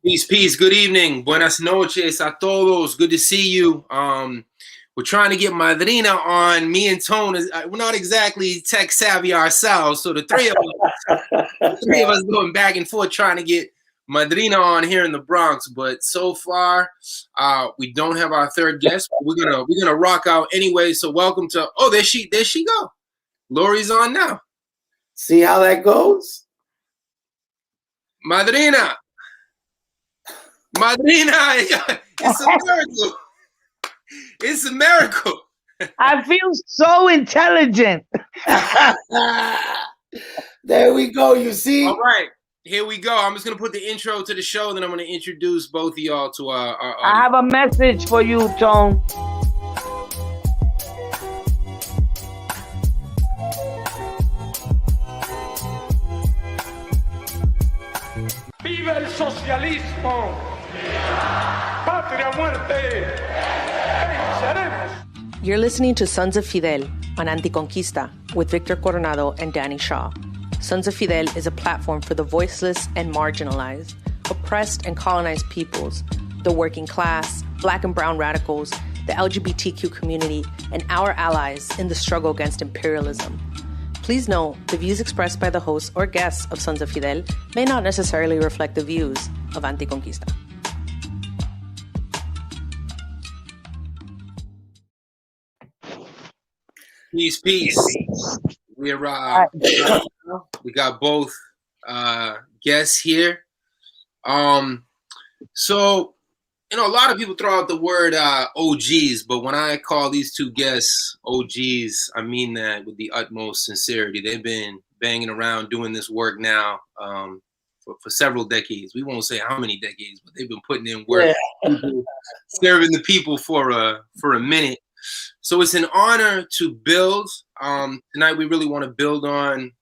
Peace, peace. Good evening. Buenas noches a todos. Good to see you. We're trying to get Madrina on. Me and Tone, we're not exactly tech savvy ourselves, so the three of us going back and forth trying to get Madrina on here in the Bronx. But so far, we don't have our third guest. We're gonna rock out anyway. So welcome to. Oh, there she go. Lori's on now. See how that goes, Madrina. Madrina, it's a miracle. It's a miracle. I feel so intelligent. There we go. You see? All right, here we go. I'm just going to put the intro to the show, then I'm going to introduce both of y'all to our audience. I have a message for you, Tone. ¡Viva el socialismo! ¡Patria muerte! ¡Venceremos! You're listening to Sons of Fidel on ANTICONQUISTA with Victor Coronado and Danny Shaw. Sons of Fidel is a platform for the voiceless and marginalized, oppressed and colonized peoples, the working class, Black and brown radicals, the LGBTQ community, and our allies in the struggle against imperialism. Please note, the views expressed by the hosts or guests of Sons of Fidel may not necessarily reflect the views of ANTICONQUISTA. Peace, peace. We got both guests here. So, you know, a lot of people throw out the word OGs, but when I call these two guests OGs, I mean that with the utmost sincerity. They've been banging around doing this work now for several decades. We won't say how many decades, but they've been putting in work, serving the people for a minute. So it's an honor to build. Tonight we really want to build on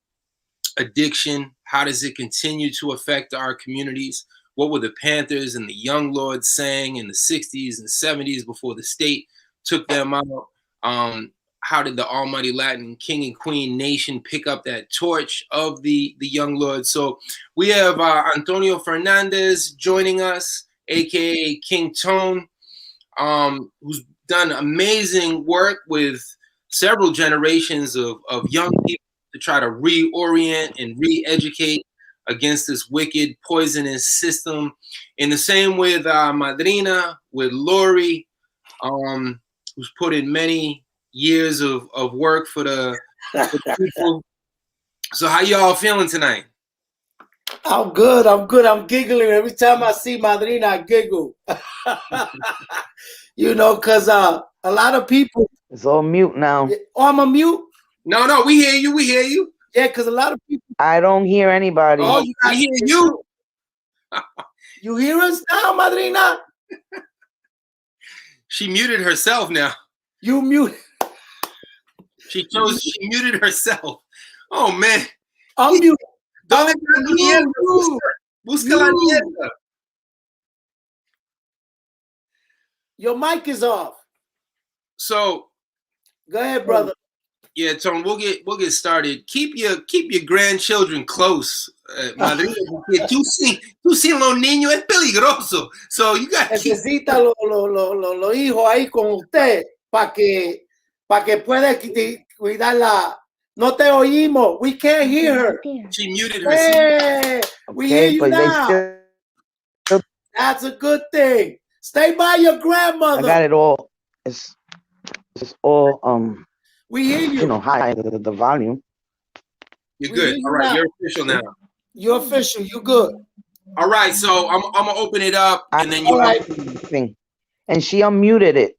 addiction. How does it continue to affect our communities? What were the Panthers and the Young Lords saying in the 60s and 70s before the state took them out? How did the almighty Latin king and queen nation pick up that torch of the Young Lords? So we have Antonio Fernandez joining us, aka King Tone, who's done amazing work with several generations of young people to try to reorient and re-educate against this wicked, poisonous system. In the same with Madrina, with Lori, who's put in many years of work for the people. So how y'all feeling tonight? I'm good. I'm giggling every time I see Madrina. I giggle. You know, because a lot of people. It's all mute now. Oh, I'm a mute? No, we hear you. We hear you. Yeah, because a lot of people. I don't hear anybody. Oh, I hear you. You hear us now, Madrina? She muted herself now. You mute. She muted herself. Oh, man. I'm mute. Busca la nieta. Your mic is off. So, go ahead, brother. Yeah, Tone, we'll get started. Keep your grandchildren close. Madrina, tú sin los niños es peligroso. So you got necesita los hijos ahí con usted para que pueda cuidarla. No te oímos. We can't hear her. She muted herself. Hey, we hear you now. That's a good thing. Stay by your grandmother. I got it all. It's all we hear you. You know, high the volume. You're good. All right, you're official now. You're official. You're good. All right, so I'm gonna open it up, and then you. Right. And she unmuted it.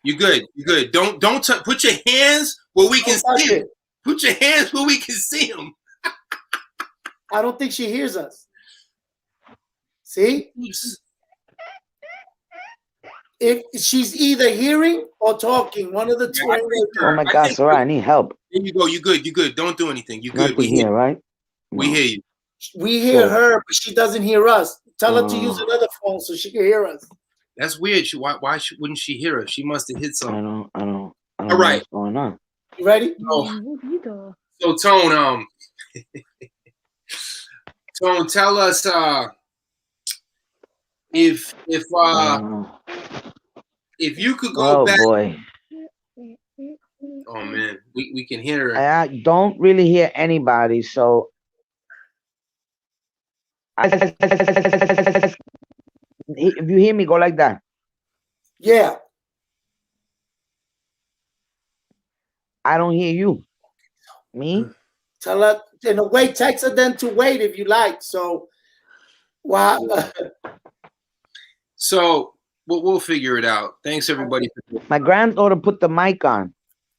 You're good. You're good. Don't put your hands where we can see them. Put your hands where we can see them. I don't think she hears us. See? If she's either hearing or talking, one of the two. Oh my God, Soraya, I need help. There you go. You good. You good. Don't do anything. You good. We hear, right? We hear you. We hear her, but she doesn't hear us. Tell her to use another phone so she can hear us. That's weird. Why wouldn't she hear us? She must have hit something. I don't All know right. what's going on. You ready? So Tone, Tone, tell us if you could go back. Boy. Oh man, we can hear her. I don't really hear anybody, so if you hear me, go like that. Yeah. I don't hear you. Me? Tell her, in a way, text her then to wait if you like. So, wow. So we'll figure it out. Thanks everybody. My granddaughter put the mic on.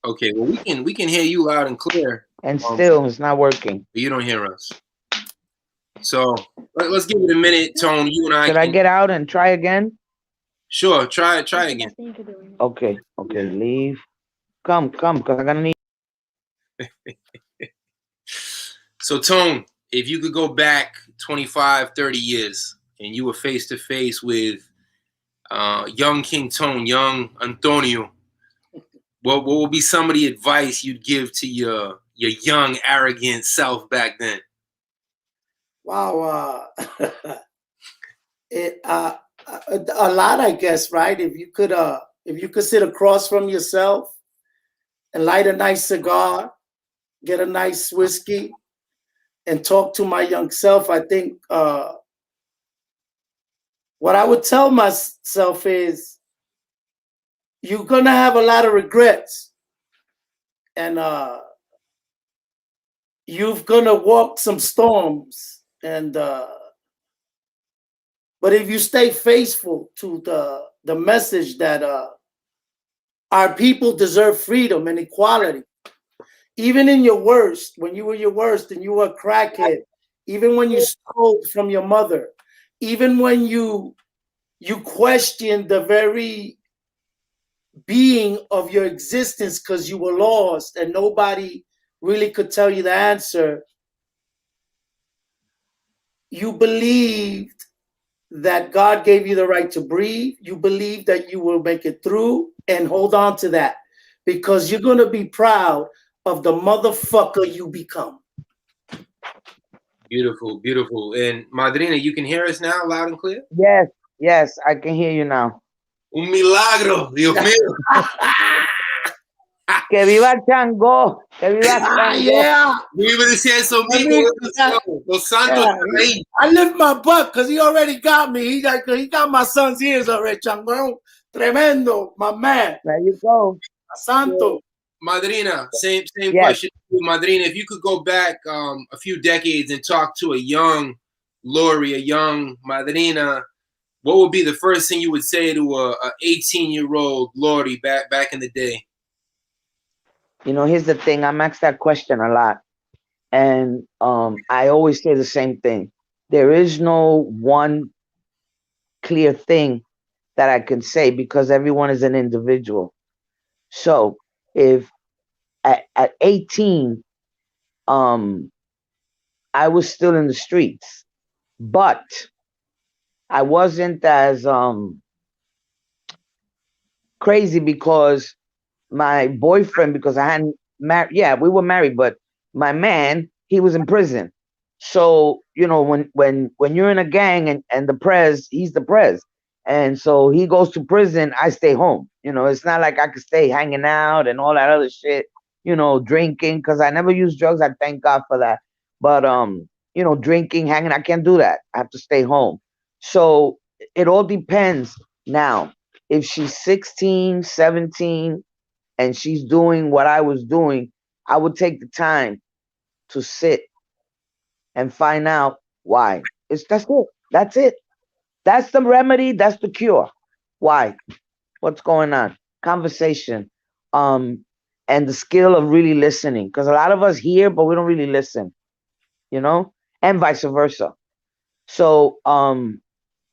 Okay, well we can hear you loud and clear. And still it's not working. But you don't hear us. So let's give it a minute, Tone. You and I. Should I get out and try again? Sure, try again. Okay, leave. Come, because I'm gonna need. So Tone, if you could go back 25, 30 years and you were face to face with young King Tone, young Antonio, what would be some of the advice you'd give to your young, arrogant self back then? Wow. A lot, I guess, right? If you could sit across from yourself and light a nice cigar, get a nice whiskey, and talk to my young self, I think what I would tell myself is you're gonna have a lot of regrets, and you're gonna walk some storms, and but if you stay faithful to the message that our people deserve freedom and equality, even in your worst, when you were your worst and you were a crackhead, even when you stole from your mother, even when you questioned the very being of your existence because you were lost and nobody really could tell you the answer, you believed that God gave you the right to breathe. You believe that you will make it through, and hold on to that, because you're going to be proud of the motherfucker you become. Beautiful, beautiful. And Madrina, you can hear us now loud and clear? Yes, I can hear you now. Un milagro, Dios mío. Que viva Chango. Que viva Chango. Yeah. We iba a decir eso mismo. Los Santos. Yeah. I lift my butt because he already got me. He got my son's ears already, Chango. Tremendo, my man. There you go. Santo. Madrina, same question. Madrina, if you could go back a few decades and talk to a young Lori, a young Madrina, what would be the first thing you would say to a 18-year-old Lori back in the day? You know, here's the thing. I'm asked that question a lot. And I always say the same thing. There is no one clear thing that I can say because everyone is an individual. So if at 18, I was still in the streets, but I wasn't as crazy because my boyfriend, because I hadn't married. Yeah, we were married, but my man, he was in prison. So, you know, when you're in a gang and the prez, he's the prez. And so he goes to prison, I stay home. You know, it's not like I could stay hanging out and all that other shit, you know, drinking, because I never used drugs. I thank God for that. But, you know, drinking, hanging, I can't do that. I have to stay home. So it all depends now. If she's 16, 17, and she's doing what I was doing, I would take the time to sit and find out why. That's it. That's it. That's the remedy. That's the cure. Why? What's going on? Conversation. And the skill of really listening. Because a lot of us hear, but we don't really listen. You know? And vice versa. So,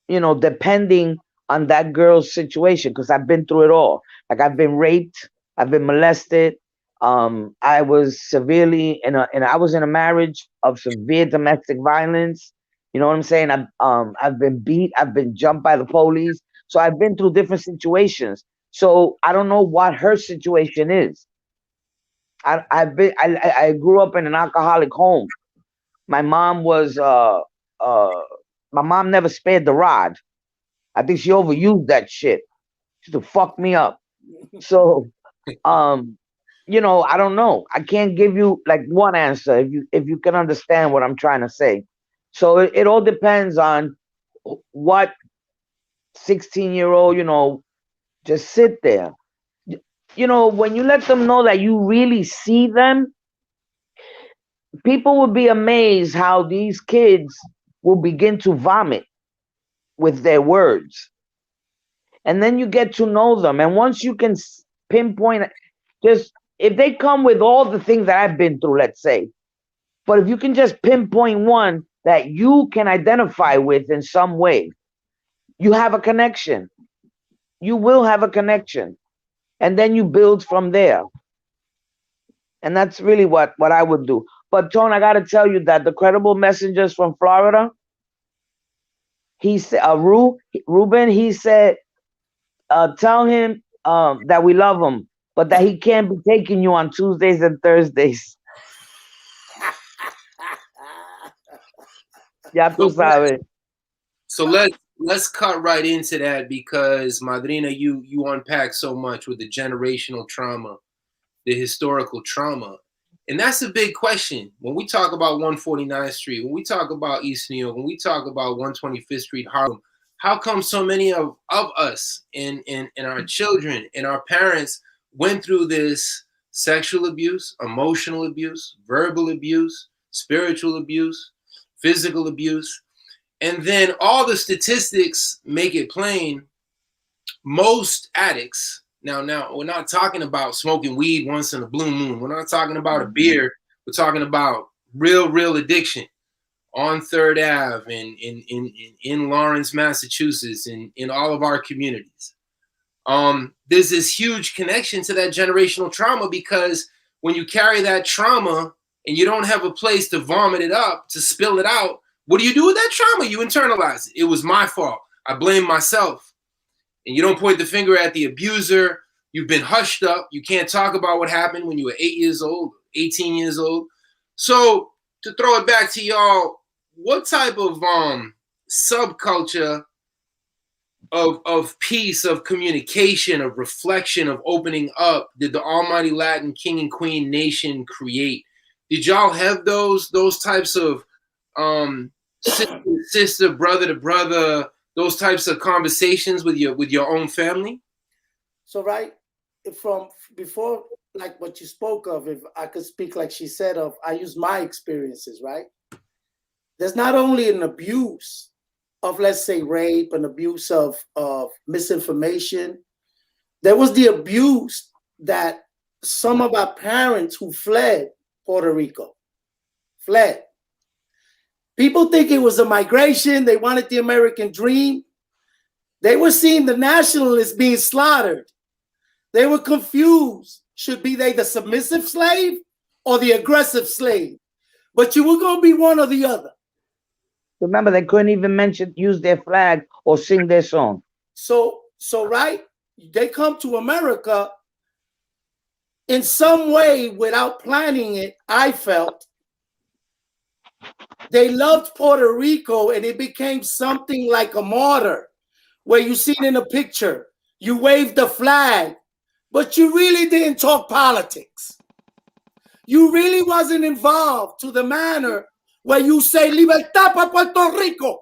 you know, depending on that girl's situation, because I've been through it all. Like, I've been raped. I've been molested. I was severely I was in a marriage of severe domestic violence. You know what I'm saying? I've been beat. I've been jumped by the police. So I've been through different situations. So I don't know what her situation is. I grew up in an alcoholic home. My mom was my mom never spared the rod. I think she overused that shit to fuck me up. So, you know, I don't know. I can't give you like one answer if you can understand what I'm trying to say. So it all depends on what 16-year-old, you know, just sit there. You know, when you let them know that you really see them, people will be amazed how these kids will begin to vomit with their words. And then you get to know them. And once you can pinpoint, just if they come with all the things that I've been through, let's say, but if you can just pinpoint one that you can identify with in some way, you have a connection. You will have a connection. And then you build from there. And that's really what I would do. But Tone, I got to tell you that the credible messengers from Florida, he said, Ruben, he said, tell him that we love him, but that he can't be taking you on Tuesdays and Thursdays. Ya tú sabes. So let's cut right into that, because Madrina, you unpack so much with the generational trauma, the historical trauma. And that's a big question. When we talk about 149th Street, when we talk about East New York, when we talk about 125th Street, Harlem, how come so many of us and our children and our parents went through this sexual abuse, emotional abuse, verbal abuse, spiritual abuse, physical abuse? And then all the statistics make it plain. Most addicts, now we're not talking about smoking weed once in a blue moon. We're not talking about a beer. We're talking about real addiction on 3rd Ave in Lawrence, Massachusetts, in all of our communities. There's this huge connection to that generational trauma, because when you carry that trauma and you don't have a place to vomit it up, to spill it out, what do you do with that trauma? You internalize it. It was my fault. I blame myself. And you don't point the finger at the abuser. You've been hushed up. You can't talk about what happened when you were 8 years old, 18 years old. So to throw it back to y'all, what type of subculture of peace, of communication, of reflection, of opening up did the almighty Latin king and queen nation create? Did y'all have those types of sister, brother to brother, those types of conversations with your own family? So right from before, like what you spoke of, if I could speak like she said of, I use my experiences, right? There's not only an abuse of, let's say, rape, an abuse of misinformation. There was the abuse that some of our parents who fled Puerto Rico, fled. People think it was a migration. They wanted the American dream. They were seeing the nationalists being slaughtered. They were confused. Should be they the submissive slave or the aggressive slave? But you were going to be one or the other. Remember, they couldn't even use their flag or sing their song. So right, they come to America in some way without planning it. I felt they loved Puerto Rico, and it became something like a martyr, where you see it in a picture. You waved the flag, but you really didn't talk politics. You really wasn't involved to the manner where you say, Libertad para Puerto Rico.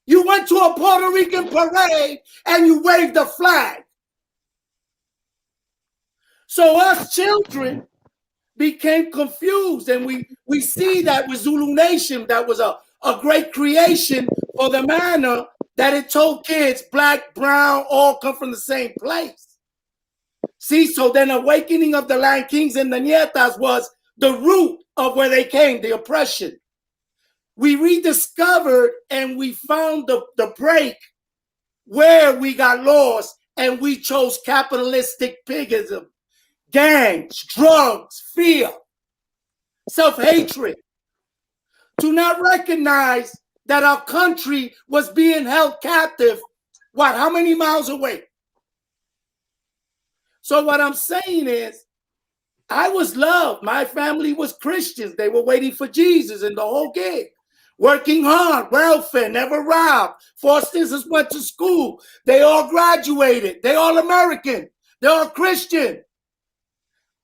You went to a Puerto Rican parade and you waved the flag. So us children became confused, and we see that with Zulu Nation, that was a great creation for the manner that it told kids black, brown, all come from the same place. See, so then awakening of the Land Kings and the Nietas was the root of where they came, the oppression. We rediscovered and we found the break where we got lost, and we chose capitalistic pigism. Gangs, drugs, fear, self-hatred, to not recognize that our country was being held captive, how many miles away? So what I'm saying is, I was loved. My family was Christians. They were waiting for Jesus and the whole gig. working hard, welfare, never robbed. 4 sisters went to school. They all graduated. They all American. They're all Christian.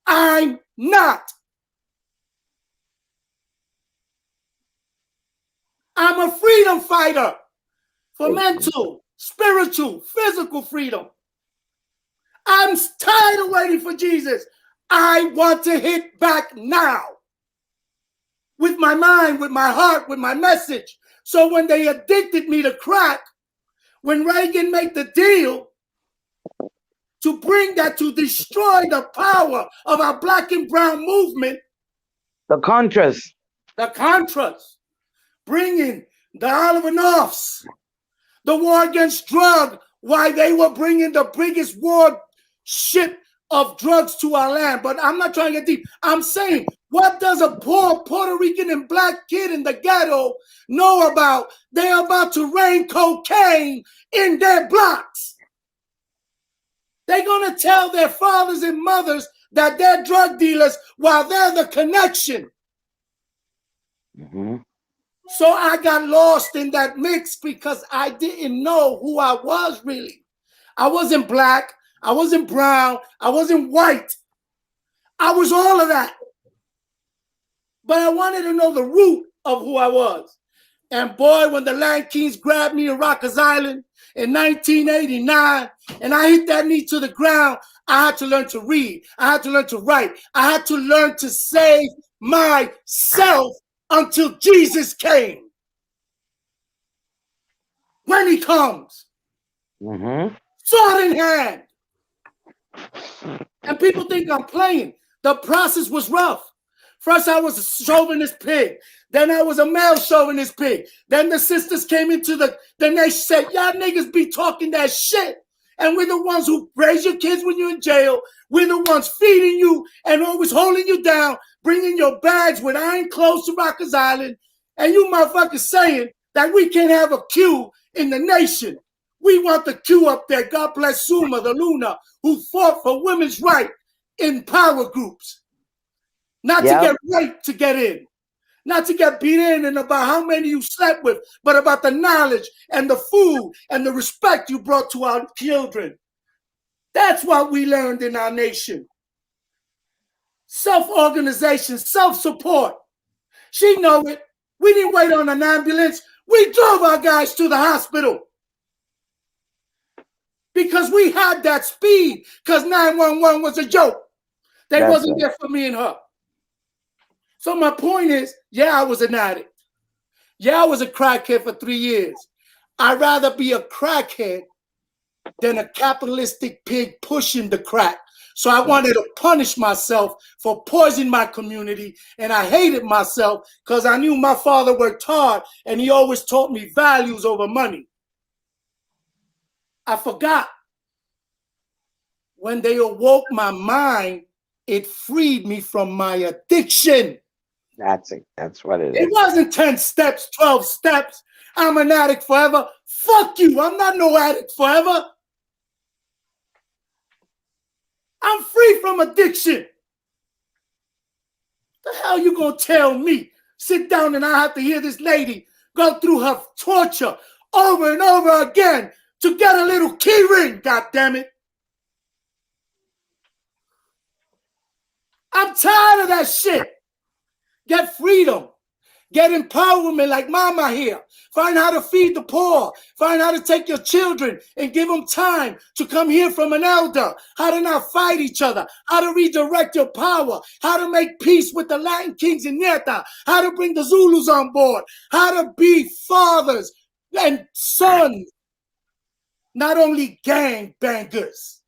I'm not. I'm a freedom fighter for mental, spiritual, physical freedom. I'm tired of waiting for Jesus. I want to hit back now with my mind, with my heart, with my message. So when they addicted me to crack, when Reagan made the deal to bring that, to destroy the power of our black and brown movement, The Contras, bringing the Oliver Norths, the war against drug, why they were bringing the biggest war ship of drugs to our land. But I'm not trying to get deep. I'm saying, what does a poor Puerto Rican and black kid in the ghetto know about? They're about to rain cocaine in their blocks. They're going to tell their fathers and mothers that they're drug dealers while they're the connection. mm-hmm. So I got lost in that mix because I didn't know who I was really. I wasn't black. I wasn't brown. I wasn't white. I was all of that. But I wanted to know the root of who I was. And boy, when the Land Kings grabbed me in Rikers Island in 1989, and I hit that knee to the ground, I had to learn to read. I had to learn to write. I had to learn to save myself until Jesus came. When he comes, Mm-hmm. sword in hand. And people think I'm playing. The process was rough. First, I was a chauvinist pig. Then I was a male chauvinist pig. Then the sisters came into the nation, said, y'all niggas be talking that shit. And we're the ones who raise your kids when you're in jail. We're the ones feeding you and always holding you down, bringing your bags with iron clothes to Rikers Island. And you motherfuckers saying that we can't have a Q in the nation. We want the Q up there. God bless Suma, the Luna, who fought for women's right in power groups. Not to get raped to get in. Not to get beat in and about how many you slept with, but about the knowledge and the food and the respect you brought to our children. That's what we learned in our nation. Self-organization, self-support. She know it. We didn't wait on an ambulance. We drove our guys to the hospital. Because we had that speed, because 911 was a joke. They wasn't there for me and her. So my point is, yeah, I was an addict. Yeah, I was a crackhead for 3 years. I'd rather be a crackhead than a capitalistic pig pushing the crack. So I wanted to punish myself for poisoning my community, and I hated myself because I knew my father worked hard and he always taught me values over money. I forgot. When they awoke my mind, it freed me from my addiction. That's it. That's what it is. It wasn't 10 steps, 12 steps. I'm an addict forever. Fuck you. I'm not no addict forever. I'm free from addiction. The hell you gonna tell me? Sit down and I have to hear this lady go through her torture over and over again to get a little key ring, goddammit. I'm tired of that shit. Get freedom. Get empowerment like mama here. Find how to feed the poor. Find how to take your children and give them time to come hear from an elder. How to not fight each other. How to redirect your power. How to make peace with the Latin kings and Nieta. How to bring the Zulus on board. How to be fathers and sons. Not only gang bangers.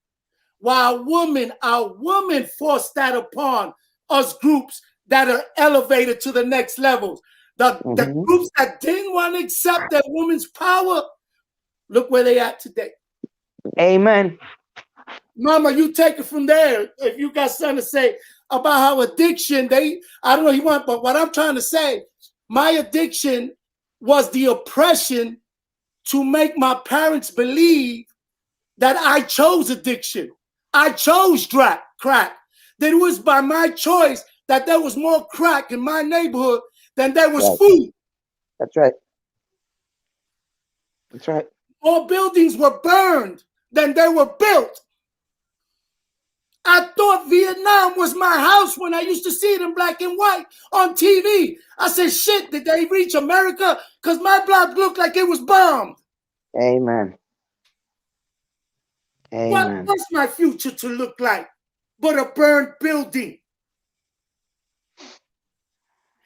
While our women force that upon us groups that are elevated to the next levels. The groups that didn't want to accept that women's power, look where they at today. Amen. Mama, you take it from there. If you got something to say about how addiction, I don't know what, but what I'm trying to say, my addiction was the oppression to make my parents believe that I chose addiction. I chose crack. That it was by my choice that there was more crack in my neighborhood than there was food. That's right. That's right. More buildings were burned than they were built. I thought Vietnam was my house when I used to see it in black and white on TV. I said, shit, did they reach America? Because my block looked like it was bombed. Amen. What Amen. was my future to look like but a burned building?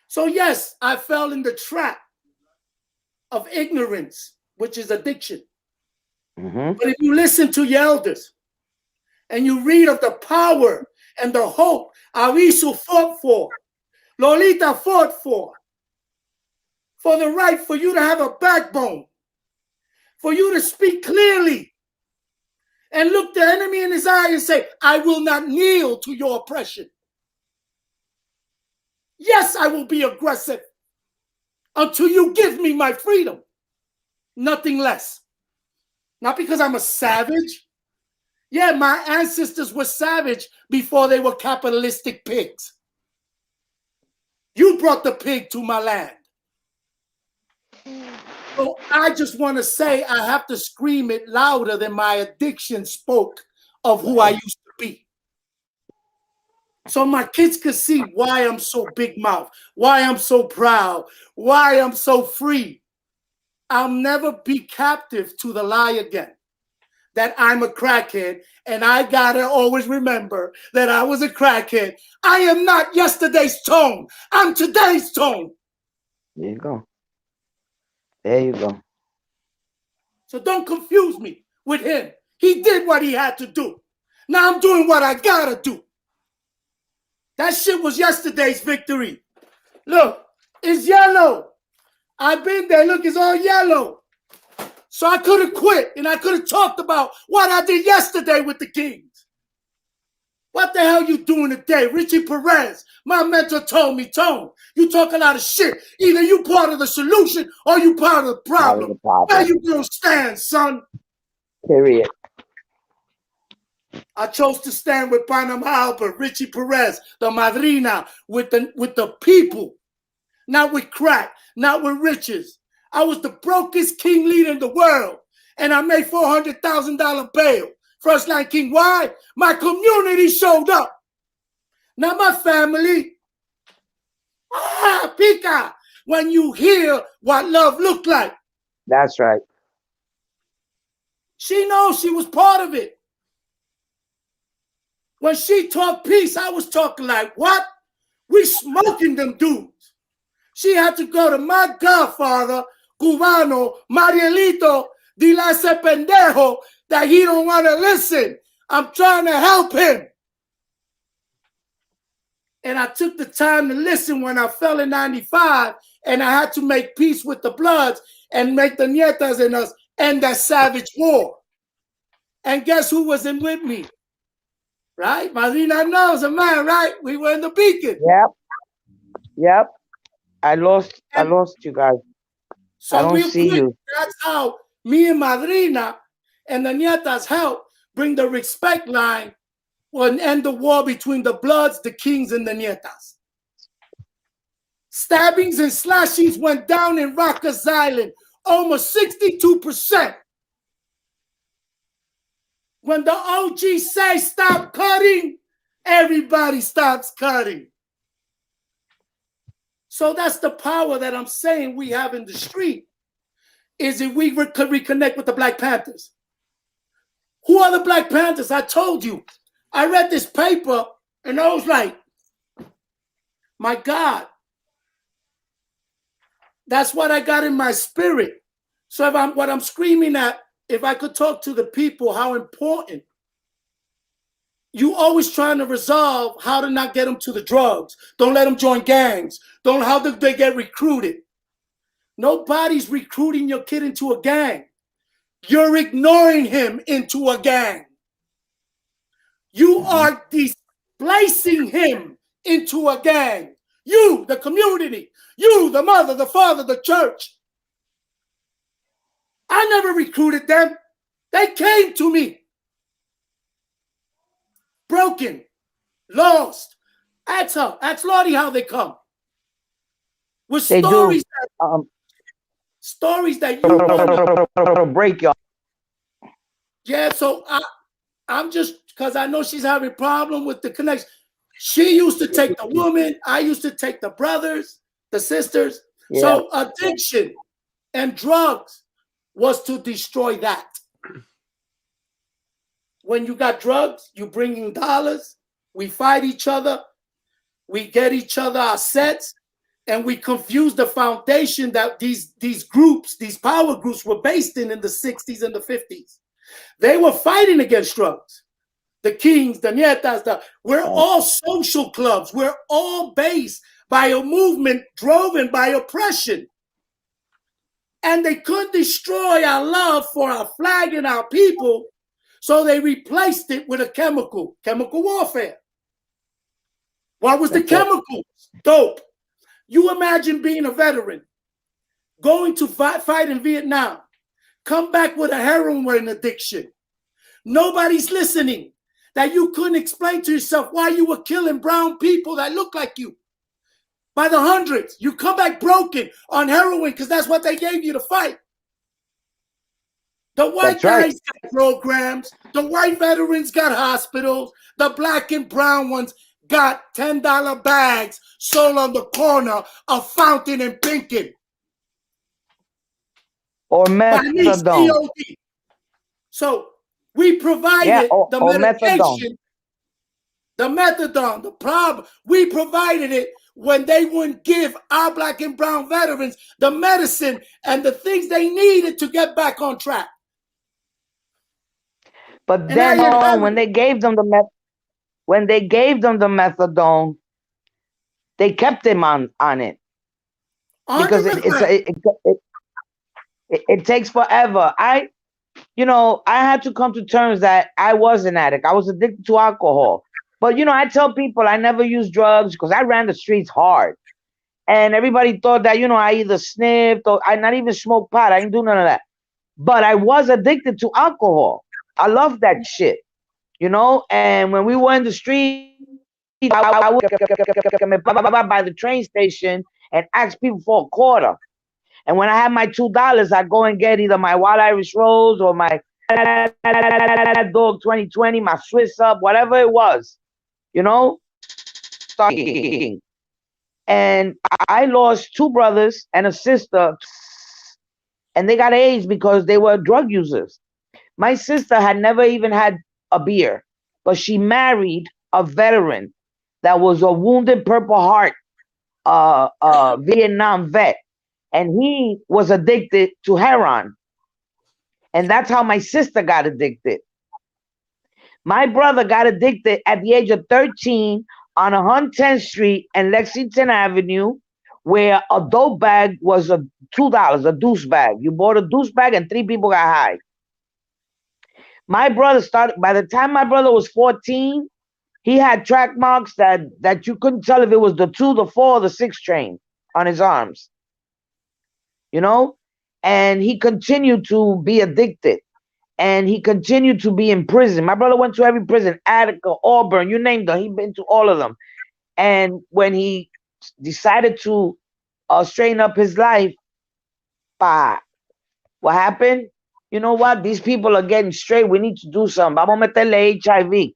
So yes, I fell in the trap of ignorance, which is addiction. Mm-hmm. But if you listen to your elders and you read of the power and the hope Aviso fought for, Lolita fought for the right for you to have a backbone, for you to speak clearly and look the enemy in his eye and say, I will not kneel to your oppression. Yes, I will be aggressive until you give me my freedom. Nothing less. Not because I'm a savage. Yeah, my ancestors were savage before they were capitalistic pigs. You brought the pig to my land. So I just want to say I have to scream it louder than my addiction spoke of who I used to be. So my kids could see why I'm so big mouth, why I'm so proud, why I'm so free. I'll never be captive to the lie again that I'm a crackhead, and I gotta always remember that I was a crackhead. I am not yesterday's tone. I'm today's tone. There you go. There you go. So don't confuse me with him. He did what he had to do. Now I'm doing what I gotta do. That shit was yesterday's victory. Look, it's yellow. I've been there. Look, it's all yellow. So I could have quit and I could have talked about what I did yesterday with the Kings. What the hell you doing today? Richie Perez, my mentor told me, Tone, you talk a lot of shit. Either you part of the solution or you part of the problem. Where you gonna stand, son? Period. I chose to stand with Panama Albert, Richie Perez, the Madrina, with the people, not with crack, not with riches. I was the brokest king leader in the world, and I made $400,000 bail. First line king. Why? My community showed up, not my family. Ah, Pica, when you hear what love looked like. That's right. She knows she was part of it. When she talked peace, I was talking like, what? We smoking them dudes. She had to go to my godfather, Cubano, Marielito, dile a ese pendejo that he don't want to listen. I'm trying to help him. And I took the time to listen when I fell in 95, and I had to make peace with the Bloods and make the Nietas and us end that savage war. And guess who was in with me? Right? Madrina knows a man, right? We were in the Beacon. Yep. Yep. I lost you guys. So I don't see you. That's how me and Madrina and the Nietas helped bring the respect line and end the war between the Bloods, the Kings, and the Nietas. Stabbings and slashings went down in Rikers Island, almost 62%. When the OG say stop cutting, everybody stops cutting. So that's the power that I'm saying we have in the street, is if we could reconnect with the Black Panthers. Who are the Black Panthers? I told you. I read this paper and I was like, my God, that's what I got in my spirit. So what I'm screaming at, if I could talk to the people, how important. You always trying to resolve how to not get them to the drugs. Don't let them join gangs. How do they get recruited? Nobody's recruiting your kid into a gang. You're ignoring him into a gang. You are displacing him into a gang. You, the community. You, the mother, the father, the church. I never recruited them. They came to me. Broken, lost. Ask her. Ask Lottie how they come. With They stories. do. stories that you learn. Break y'all. Yeah, so I'm just, because I know she's having a problem with the connection. She used to take the woman. I used to take the brothers, the sisters. Yeah. So addiction and drugs was to destroy that. When you got drugs, you bring in dollars, we fight each other, we get each other our sets, and we confuse the foundation that these groups, these power groups were based in the 60s and the 50s. They were fighting against drugs. The Kings, the Nietas, we're all social clubs. We're all based by a movement driven by oppression. And they couldn't destroy our love for our flag and our people, so they replaced it with a chemical warfare. What was the chemical? Dope. You imagine being a veteran, going to fight in Vietnam, come back with a heroin addiction. Nobody's listening. That you couldn't explain to yourself why you were killing brown people that look like you. By the hundreds. You come back broken on heroin because that's what they gave you to fight. The white guys got programs. The white veterans got hospitals. The black and brown ones got $10 bags sold on the corner of Fountain and Pinkin. Or methadone. So we provided the medication, the methadone, the problem. We provided it when they wouldn't give our black and brown veterans the medicine and the things they needed to get back on track. But then when they gave them the methadone, they kept him on it because it takes forever. I had to come to terms that I was an addict. I was addicted to alcohol. But, I tell people I never used drugs because I ran the streets hard. And everybody thought that, I either sniffed or I not even smoked pot. I didn't do none of that. But I was addicted to alcohol. I love that shit, And when we were in the street, I would by the train station and ask people for a quarter. And when I had my $2, I'd go and get either my Wild Irish Rose or my Dog 2020, my Swiss Up, whatever it was, Starting. And I lost 2 brothers and a sister, and they got AIDS because they were drug users. My sister had never even had a beer, but she married a veteran that was a wounded Purple Heart Vietnam vet. And he was addicted to heroin. And that's how my sister got addicted. My brother got addicted at the age of 13 on 110th Street and Lexington Avenue, where a dope bag was $2, a deuce bag. You bought a deuce bag and 3 people got high. My brother by the time my brother was 14, he had track marks that you couldn't tell if it was the 2, the 4, or the 6 train on his arms. And he continued to be addicted, and he continued to be in prison. My brother went to every prison, Attica, Auburn, you name them. He'd been to all of them. And when he decided to straighten up his life, what happened? You know what? These people are getting straight. We need to do something. Vamos a meterle HIV.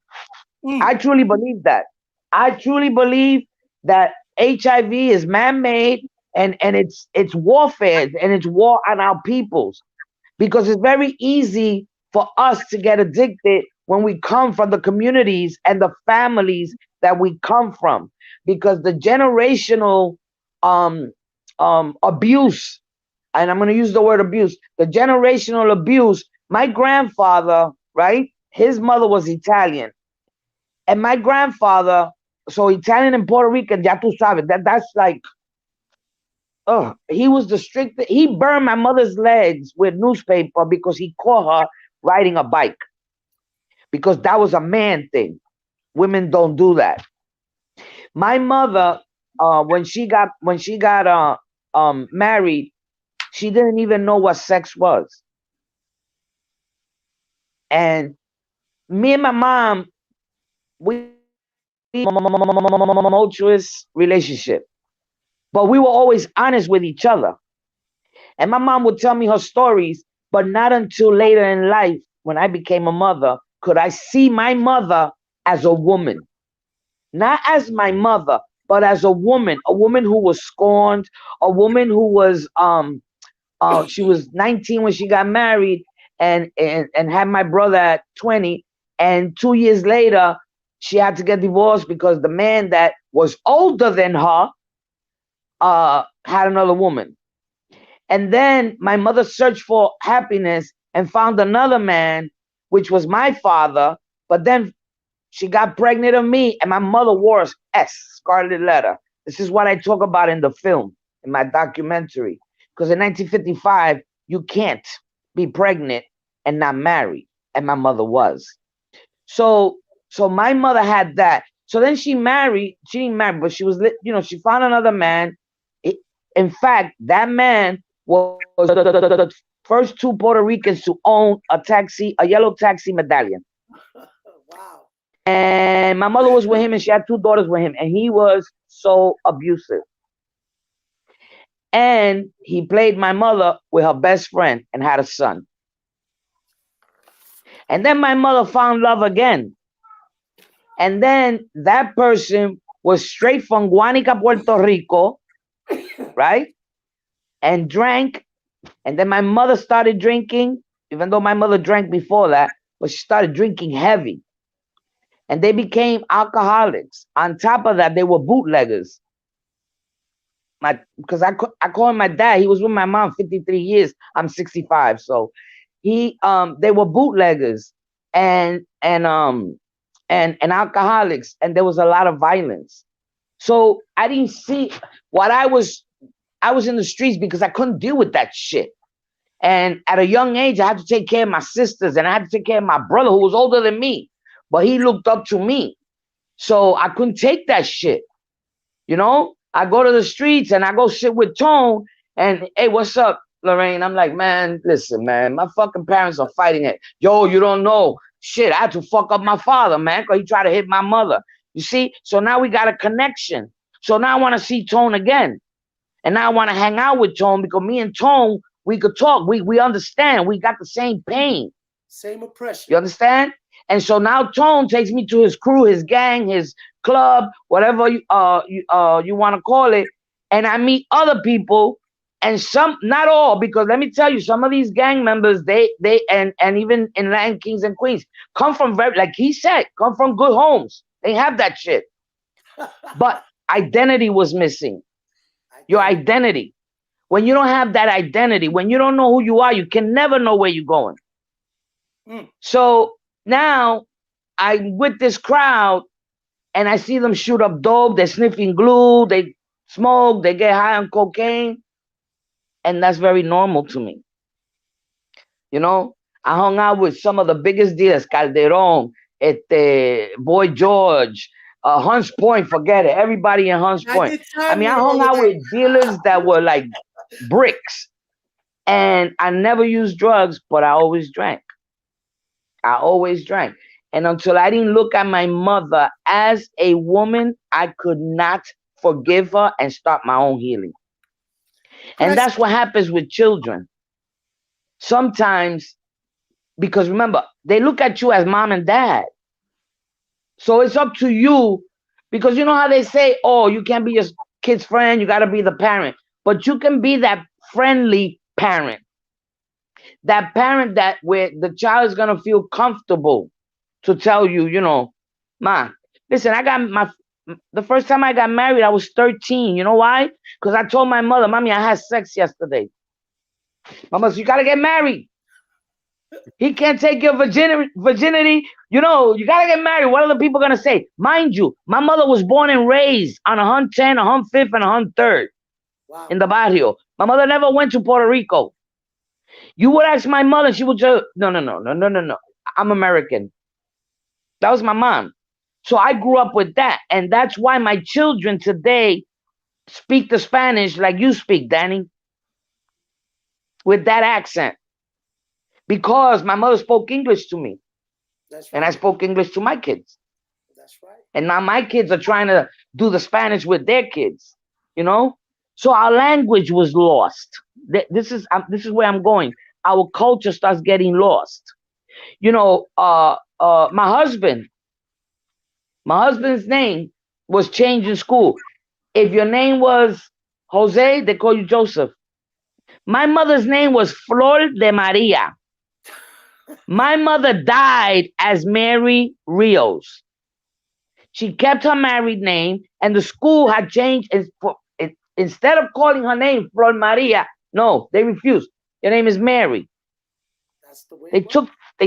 I truly believe that. I truly believe that HIV is man-made. And it's warfare, and it's war on our peoples, because it's very easy for us to get addicted when we come from the communities and the families that we come from, because the generational abuse, and I'm going to use the word abuse, the generational abuse. My grandfather, right? His mother was Italian, and my grandfather, so Italian and Puerto Rican, ya tú sabes, that's like. Oh, he was the strict. He burned my mother's legs with newspaper because he caught her riding a bike. Because that was a man thing. Women don't do that. My mother, when she got married, she didn't even know what sex was. And me and my mom, we tumultuous relationship. But we were always honest with each other. And my mom would tell me her stories, but not until later in life, when I became a mother, could I see my mother as a woman. Not as my mother, but as a woman who was scorned, a woman who was she was 19 when she got married and had my brother at 20, and 2 years later she had to get divorced because the man that was older than her had another woman. And then my mother searched for happiness and found another man, which was my father, but then she got pregnant of me, and my mother wore an S, scarlet letter. This is what I talk about in the film, in my documentary. Because in 1955, you can't be pregnant and not married. And my mother was. So my mother had that. So then she married. She didn't marry, but she was, she found another man. In fact, that man was the first two Puerto Ricans to own a yellow taxi medallion. Wow. And my mother was with him, and she had two daughters with him, and he was so abusive. And he played my mother with her best friend and had a son. And then my mother found love again. And then that person was straight from Guanica, Puerto Rico, right? And drank. And then my mother started drinking, even though my mother drank before that, but she started drinking heavy. And they became alcoholics. On top of that, they were bootleggers. Because I call him my dad. He was with my mom 53 years. I'm 65. So they were bootleggers and alcoholics, and there was a lot of violence. So I didn't see what I was in the streets because I couldn't deal with that shit. And at a young age, I had to take care of my sisters, and I had to take care of my brother who was older than me. But he looked up to me. So I couldn't take that shit. I go to the streets and I go sit with Tone and, hey, what's up, Lorraine? I'm like, man, listen, man, my fucking parents are fighting it. Yo, you don't know. Shit, I had to fuck up my father, man, because he tried to hit my mother. You see? So now we got a connection. So now I want to see Tone again. And now I want to hang out with Tone because me and Tone, we could talk. We understand. We got the same pain. Same oppression. You understand? And so now Tone takes me to his crew, his gang, his club, whatever you want to call it. And I meet other people, and some, not all, because let me tell you, some of these gang members, they and even in Latin Kings and Queens, come from like he said, come from good homes. They have that shit. But identity was missing. Your identity. When you don't have that identity, when you don't know who you are, you can never know where you're going. So now I'm with this crowd and I see them shoot up dope. They're sniffing glue. They smoke. They get high on cocaine. And that's very normal to me. I hung out with some of the biggest dealers, Calderon, Boy George, Hunts Point, forget it. Everybody in Hunts Point. I hung out with dealers that were like bricks. And I never used drugs, but I always drank. And until I didn't look at my mother as a woman, I could not forgive her and start my own healing. And that's what happens with children. Sometimes, because remember, they look at you as mom and dad. So it's up to you, because you know how they say, oh, you can't be your kid's friend, you got to be the parent. But you can be that friendly parent. That parent that where the child is going to feel comfortable to tell you, Ma, listen, the first time I got married, I was 13. You know why? Because I told my mother, Mommy, I had sex yesterday. Mama said, you got to get married. He can't take your virginity. You got to get married. What are the people going to say? Mind you, my mother was born and raised on 110, 105th, and 103rd in the barrio. My mother never went to Puerto Rico. You would ask my mother, she would just, no. I'm American. That was my mom. So I grew up with that. And that's why my children today speak the Spanish like you speak, Danny. With that accent. Because my mother spoke English to me. That's right. And I spoke English to my kids. That's right. And now my kids are trying to do the Spanish with their kids. So our language was lost. This is where I'm going. Our culture starts getting lost. You know, my husband's name was changed in school. If your name was Jose, they call you Joseph. My mother's name was Flor de Maria. My mother died as Mary Rios. She kept her married name, and the school had changed. Instead of calling her name Flor Maria, no, they refused. Your name is Mary. That's the way. They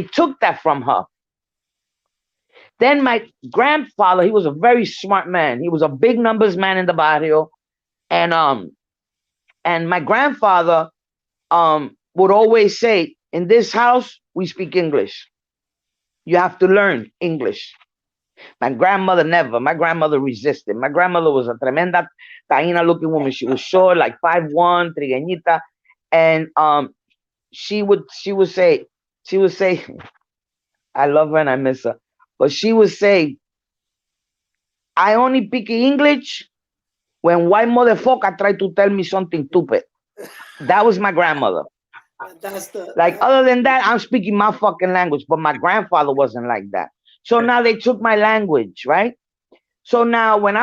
took that from her. Then my grandfather, he was a very smart man. He was a big numbers man in the barrio, and my grandfather would always say, "In this house, we speak English. You have to learn English." My grandmother never. My grandmother resisted. My grandmother was a tremenda taína looking woman. She was short, like 5'1", trigueñita, and she would say, I love her and I miss her, but she would say, "I only speak English when white motherfucker try to tell me something stupid." That was my grandmother. Like, other than that, I'm speaking my fucking language, but my grandfather wasn't like that. So now they took my language, right? So now when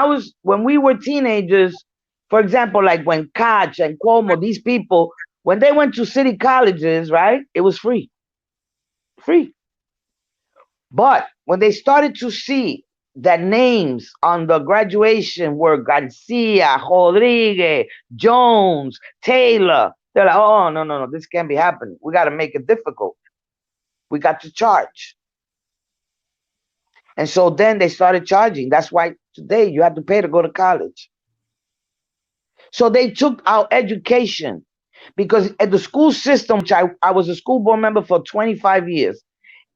we were teenagers, for example, like when Koch and Cuomo, these people, when they went to city colleges, right, it was free. But when they started to see that names on the graduation were Garcia, Rodriguez, Jones, Taylor, they're like, "Oh, no, this can't be happening. We got to make it difficult. We got to charge." And so then they started charging. That's why today you have to pay to go to college. So they took our education, because at the school system, which I was a school board member for 25 years,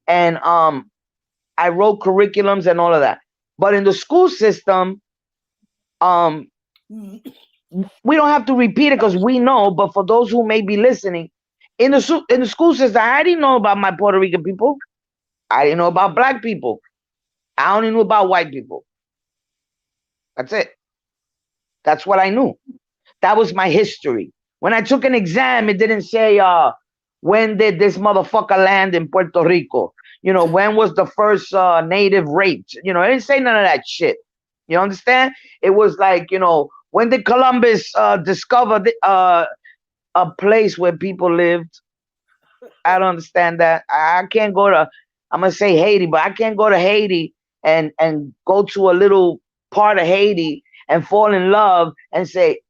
and I wrote curriculums and all of that. But in the school system, we don't have to repeat it because we know, but for those who may be listening, in the school system, I didn't know about my Puerto Rican people. I didn't know about black people. I only knew about white people. That's it. That's what I knew. That was my history. When I took an exam, it didn't say, when did this motherfucker land in Puerto Rico? You know, when was the first native raped? You know, it didn't say none of that shit. You understand? It was like, you know, when did Columbus discover a place where people lived? I don't understand that. I can't go to, I'm going to say Haiti, but I can't go to Haiti and go to a little part of Haiti and fall in love and say,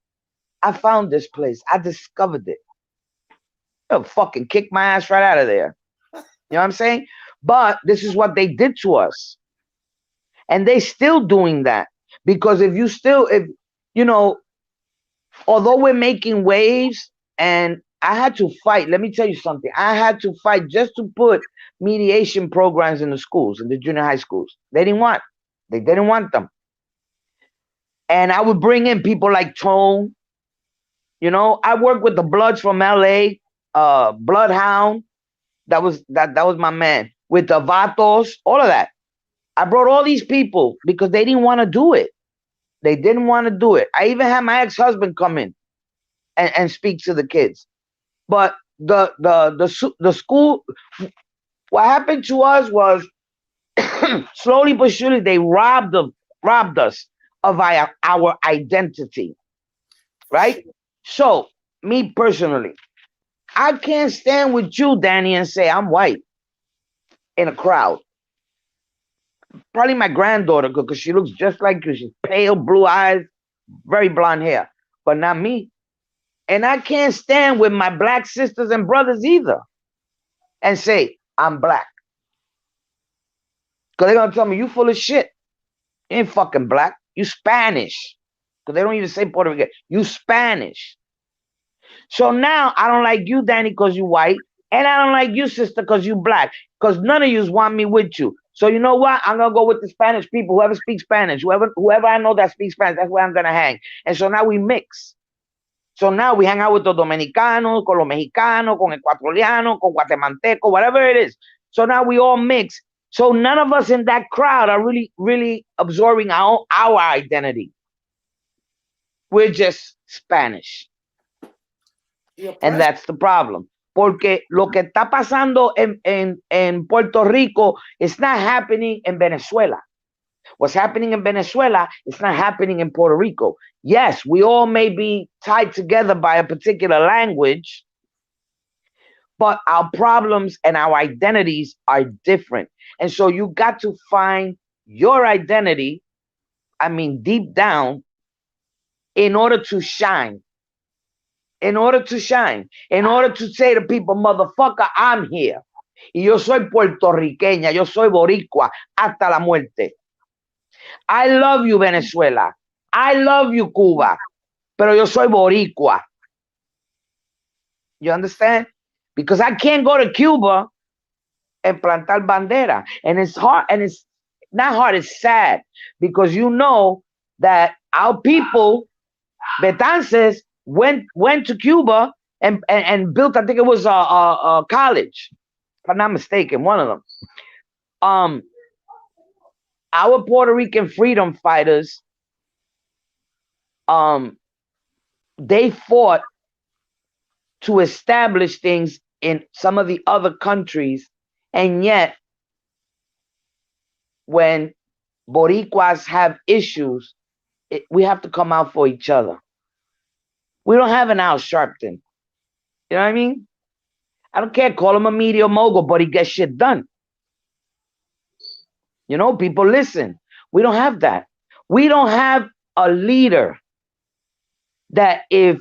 "I found this place. I discovered it." They'll fucking kick my ass right out of there. You know what I'm saying? But this is what they did to us. And they still doing that. Because if you know, although we're making waves, and I had to fight, let me tell you something. I had to fight just to put mediation programs in the schools, in the junior high schools. They didn't want them. And I would bring in people like Tone. You know, I worked with the Bloods from LA, Bloodhound. That was my man. With the Vatos, all of that. I brought all these people because they didn't want to do it. They didn't want to do it. I even had my ex-husband come in and speak to the kids. But the school, what happened to us was slowly but surely they robbed us of our identity, right? So me personally, I can't stand with you, Danny, and say I'm white in a crowd. Probably my granddaughter, because she looks just like you. She's pale, blue eyes, very blonde hair, but not me. And I can't stand with my black sisters and brothers either and say, I'm black. Because they're going to tell me, you full of shit. You ain't fucking black. You Spanish. Because they don't even say Puerto Rican. You Spanish. So now I don't like you, Danny, because you white. And I don't like you, sister, because you black. Because none of you want me with you. So you know what? I'm going to go with the Spanish people. Whoever speaks Spanish. Whoever I know that speaks Spanish, that's where I'm going to hang. And so now we mix. So now we hang out with the Dominicanos, con los Mexicanos, con Ecuatorianos, con Guatemalteco, whatever it is. So now we all mix. So none of us in that crowd are really, really absorbing our identity. we're just Spanish. And that's the problem. Porque lo que está pasando en Puerto Rico is not happening in Venezuela. What's happening in Venezuela is not happening in Puerto Rico. Yes, we all may be tied together by a particular language, but our problems and our identities are different. And so you got to find your identity, I mean, deep down, in order to shine. In order to shine. In order to say to people, motherfucker, I'm here. Y yo soy puertorriqueña, yo soy boricua hasta la muerte. I love you, Venezuela. I love you, Cuba. Pero yo soy boricua. You understand? Because I can't go to Cuba and plantar bandera. And it's hard, and it's not hard, it's sad. Because you know that our people, Betances, went to Cuba and built, I think it was a college, if I'm not mistaken, one of them. Our Puerto Rican freedom fighters, they fought to establish things in some of the other countries, and yet when Boricuas have issues, we have to come out for each other. We don't have an Al Sharpton. You know what I mean? I don't care, call him a media mogul, but he gets shit done. You know, people listen. We don't have that. We don't have a leader that if,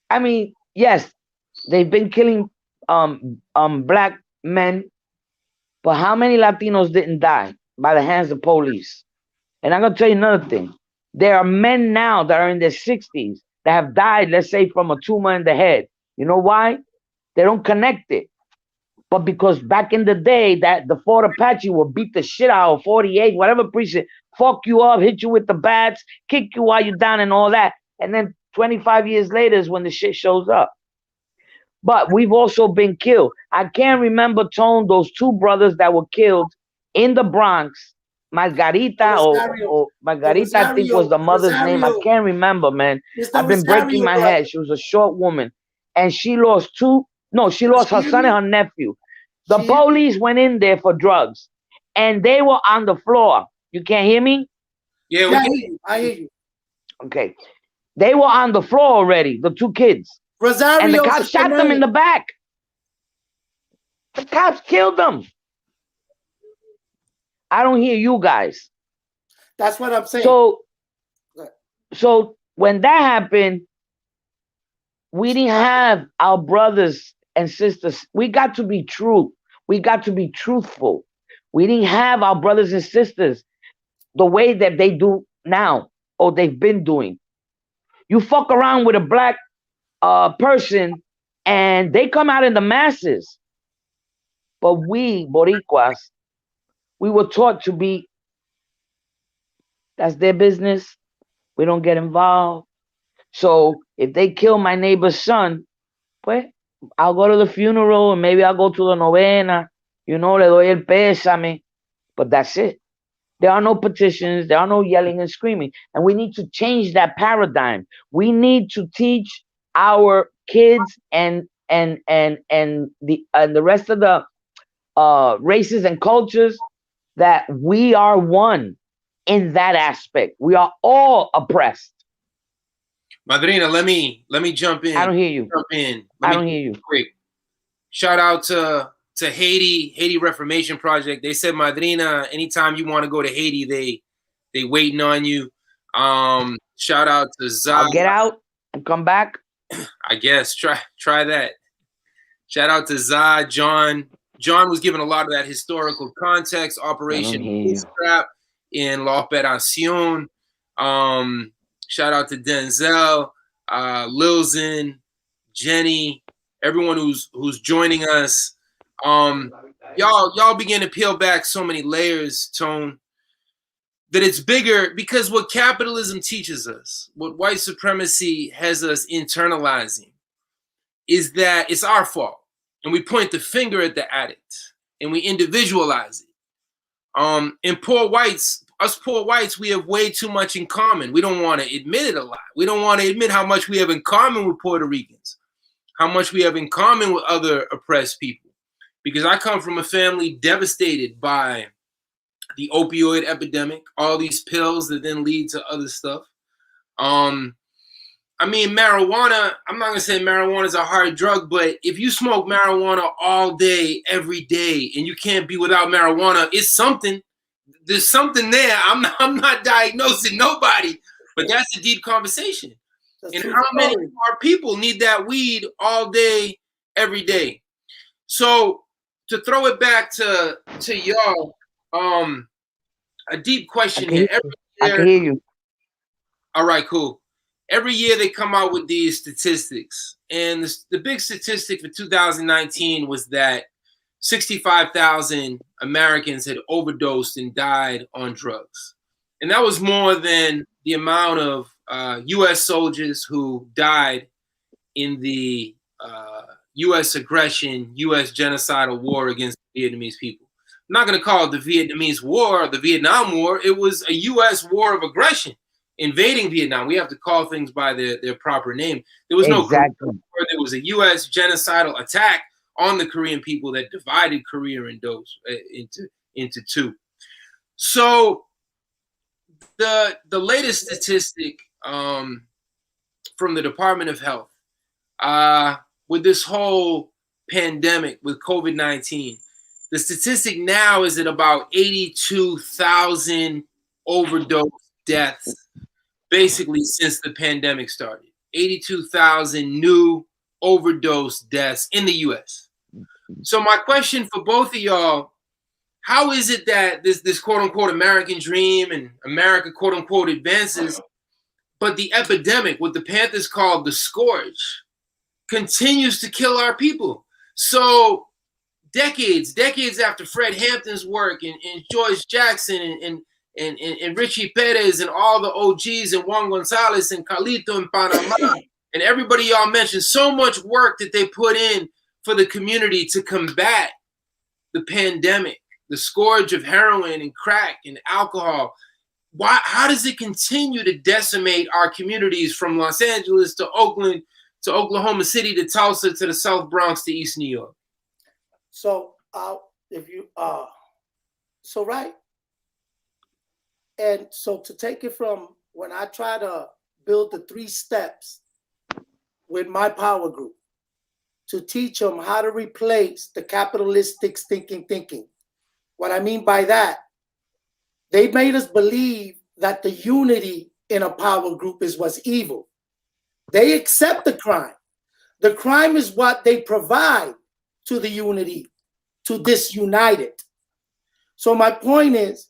I mean, yes, they've been killing black men, but how many Latinos didn't die by the hands of police? And I'm gonna tell you another thing. There are men now that are in their 60s that have died, let's say, from a tumor in the head. You know why? They don't connect it. But because back in the day, that the Fort Apache will beat the shit out of 48, whatever precinct, fuck you up, hit you with the bats, kick you while you're down and all that. And then 25 years later is when the shit shows up. But we've also been killed. I can't remember, Tone, those two brothers that were killed in the Bronx. Margarita or Margarita, I think was the mother's name. I can't remember, man. I've been breaking my head. She was a short woman. And she lost she lost her son and her nephew. The police went in there for drugs. And they were on the floor. You can't hear me? Yeah, I hear you. Okay. They were on the floor already, the two kids. Rosario, and the cops shot them in the back. The cops killed them. I don't hear you guys. That's what I'm saying. So when that happened, we didn't have our brothers and sisters. We got to be true. We got to be truthful. We didn't have our brothers and sisters the way that they do now, or they've been doing. You fuck around with a black person and they come out in the masses. But we, Boricuas, we were taught to be, that's their business. We don't get involved. So if they kill my neighbor's son, pues, I'll go to the funeral and maybe I'll go to the novena, you know, le doy el pésame. But that's it. There are no petitions. There are no yelling and screaming. And we need to change that paradigm. We need to teach our kids and the rest of the races and cultures that we are one in that aspect. We are all oppressed. Madrina, let me jump in. I don't hear you. I don't hear you. Quick. Shout out to Haiti Reformation Project. They said, Madrina, anytime you want to go to Haiti, they waiting on you. Shout out to Zah. I'll get out and come back. I guess try that. Shout out to Zah, John. John was given a lot of that historical context. Operation Scrap in La Operación. Shout out to Denzel, Lilzen, Jenny, everyone who's joining us. Y'all begin to peel back so many layers, Tone, that it's bigger, because what capitalism teaches us, what white supremacy has us internalizing, is that it's our fault. And we point the finger at the addict and we individualize it. And poor whites us poor whites, we have way too much in common. We don't want to admit it a lot. We don't want to admit how much we have in common with Puerto Ricans, how much we have in common with other oppressed people. Because I come from a family devastated by the opioid epidemic, all these pills that then lead to other stuff. I mean, marijuana, I'm not going to say marijuana is a hard drug, but if you smoke marijuana all day, every day, and you can't be without marijuana, it's something. There's something there. I'm not diagnosing nobody, but that's a deep conversation. And how many of our people need that weed all day, every day? So to throw it back to y'all, a deep question here. I can hear you. All right, cool. Every year they come out with these statistics, and the big statistic for 2019 was that 65,000 Americans had overdosed and died on drugs. And that was more than the amount of U.S. soldiers who died in the U.S. aggression, U.S. genocidal war against the Vietnamese people. I'm not going to call it the Vietnamese War or the Vietnam War. It was a U.S. war of aggression, invading Vietnam. We have to call things by their proper name. There was no exactly. war. There was a U.S. genocidal attack on the Korean people that divided Korea into two. So the latest statistic from the Department of Health with this whole pandemic with COVID-19, the statistic now is at about 82,000 overdose deaths, basically since the pandemic started. 82,000 new overdose deaths in the U.S. So my question for both of y'all, how is it that this quote-unquote American dream and America quote-unquote advances, but the epidemic, what the Panthers called the scourge, continues to kill our people? So decades after Fred Hampton's work and George Jackson and Richie Perez and all the OGs and Juan Gonzalez and Carlito in Panama and everybody y'all mentioned, so much work that they put in for the community to combat the pandemic, the scourge of heroin and crack and alcohol. How does it continue to decimate our communities from Los Angeles to Oakland to Oklahoma City to Tulsa to the South Bronx to East New York? So right. And so to take it from when I try to build the 3 steps with my power group to teach them how to replace the capitalistic thinking. What I mean by that, they made us believe that the unity in a power group is what's evil. They accept the crime. The crime is what they provide to the unity, to disunite it. So my point is,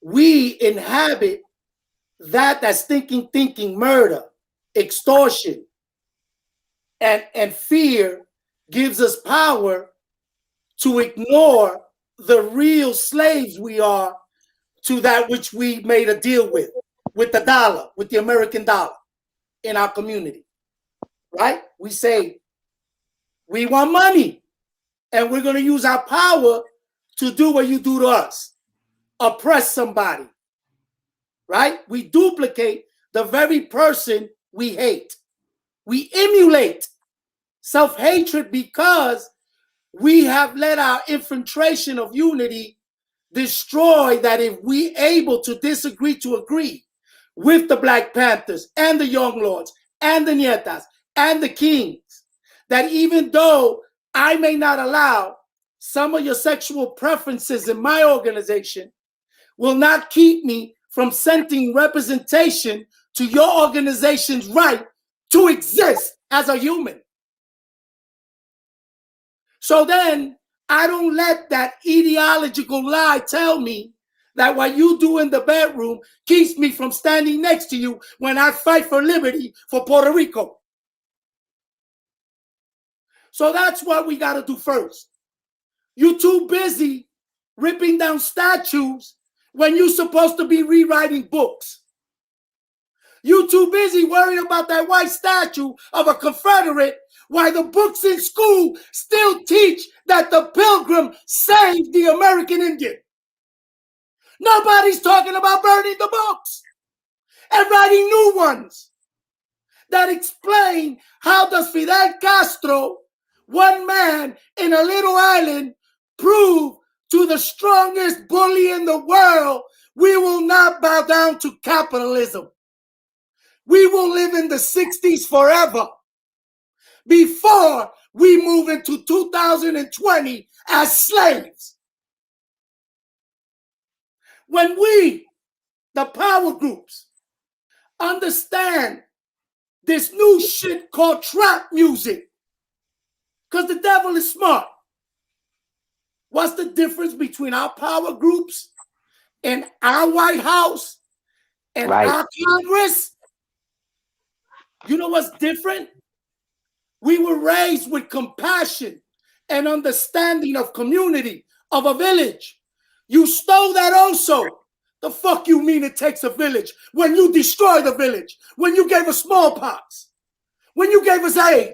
we inhabit that's thinking, murder, extortion, and fear gives us power to ignore the real slaves we are to that which we made a deal with the dollar, with the American dollar in our community, right? We say, we want money, and we're going to use our power to do what you do to us, oppress somebody, right? We duplicate the very person we hate. We emulate self-hatred because we have let our infiltration of unity destroy that. If we able to disagree to agree with the Black Panthers and the Young Lords and the Nietas and the Kings, that even though I may not allow some of your sexual preferences in my organization, will not keep me from sending representation to your organization's right to exist as a human. So then I don't let that ideological lie tell me that what you do in the bedroom keeps me from standing next to you when I fight for liberty for Puerto Rico. So that's what we got to do first. You're too busy ripping down statues when you're supposed to be rewriting books. You're too busy worrying about that white statue of a Confederate while the books in school still teach that the Pilgrim saved the American Indian. Nobody's talking about burning the books and writing new ones that explain how does Fidel Castro, one man in a little island, prove to the strongest bully in the world, we will not bow down to capitalism. We will live in the 60s forever before we move into 2020 as slaves. When we, the power groups, understand this new shit called trap music, because the devil is smart. What's the difference between our power groups and our White House and our Congress? You know what's different? We were raised with compassion and understanding of community, of a village. You stole that also. The fuck you mean it takes a village when you destroy the village, when you gave us smallpox, when you gave us AIDS,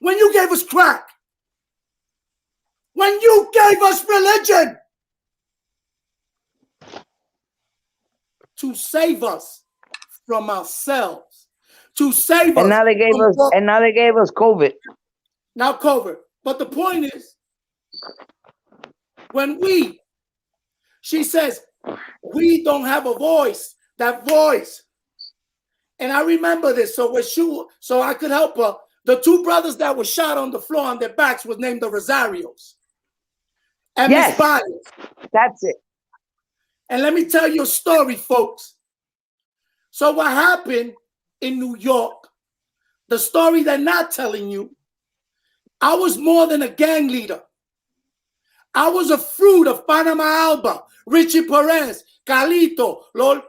when you gave us crack, when you gave us religion to save us from ourselves, to save us. And now they gave us COVID. Now COVID. But the point is, when she says, we don't have a voice, that voice. And I remember this, so I could help her. The two brothers that were shot on the floor on their backs was named the Rosarios. And yes, Miss Bias. That's it. And let me tell you a story, folks. So what happened in New York, the story they're not telling you, I was more than a gang leader. I was a fruit of Panama Alba, Richie Perez, Calito, Lord,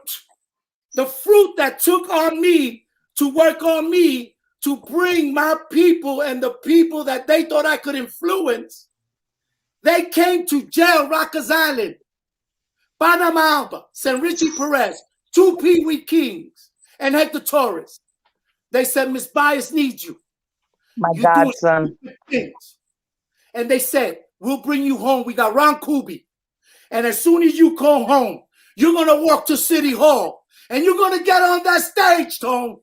the fruit that took on me to work on me to bring my people and the people that they thought I could influence. They came to jail, Rikers Island, Panama Alba, San Richie Perez, two Pee Wee Kings, and Hector Torres. They said, Miss Bias needs you. My godson. And they said, we'll bring you home. We got Ron Kubi. And as soon as you come home, you're going to walk to City Hall. And you're going to get on that stage, Tone.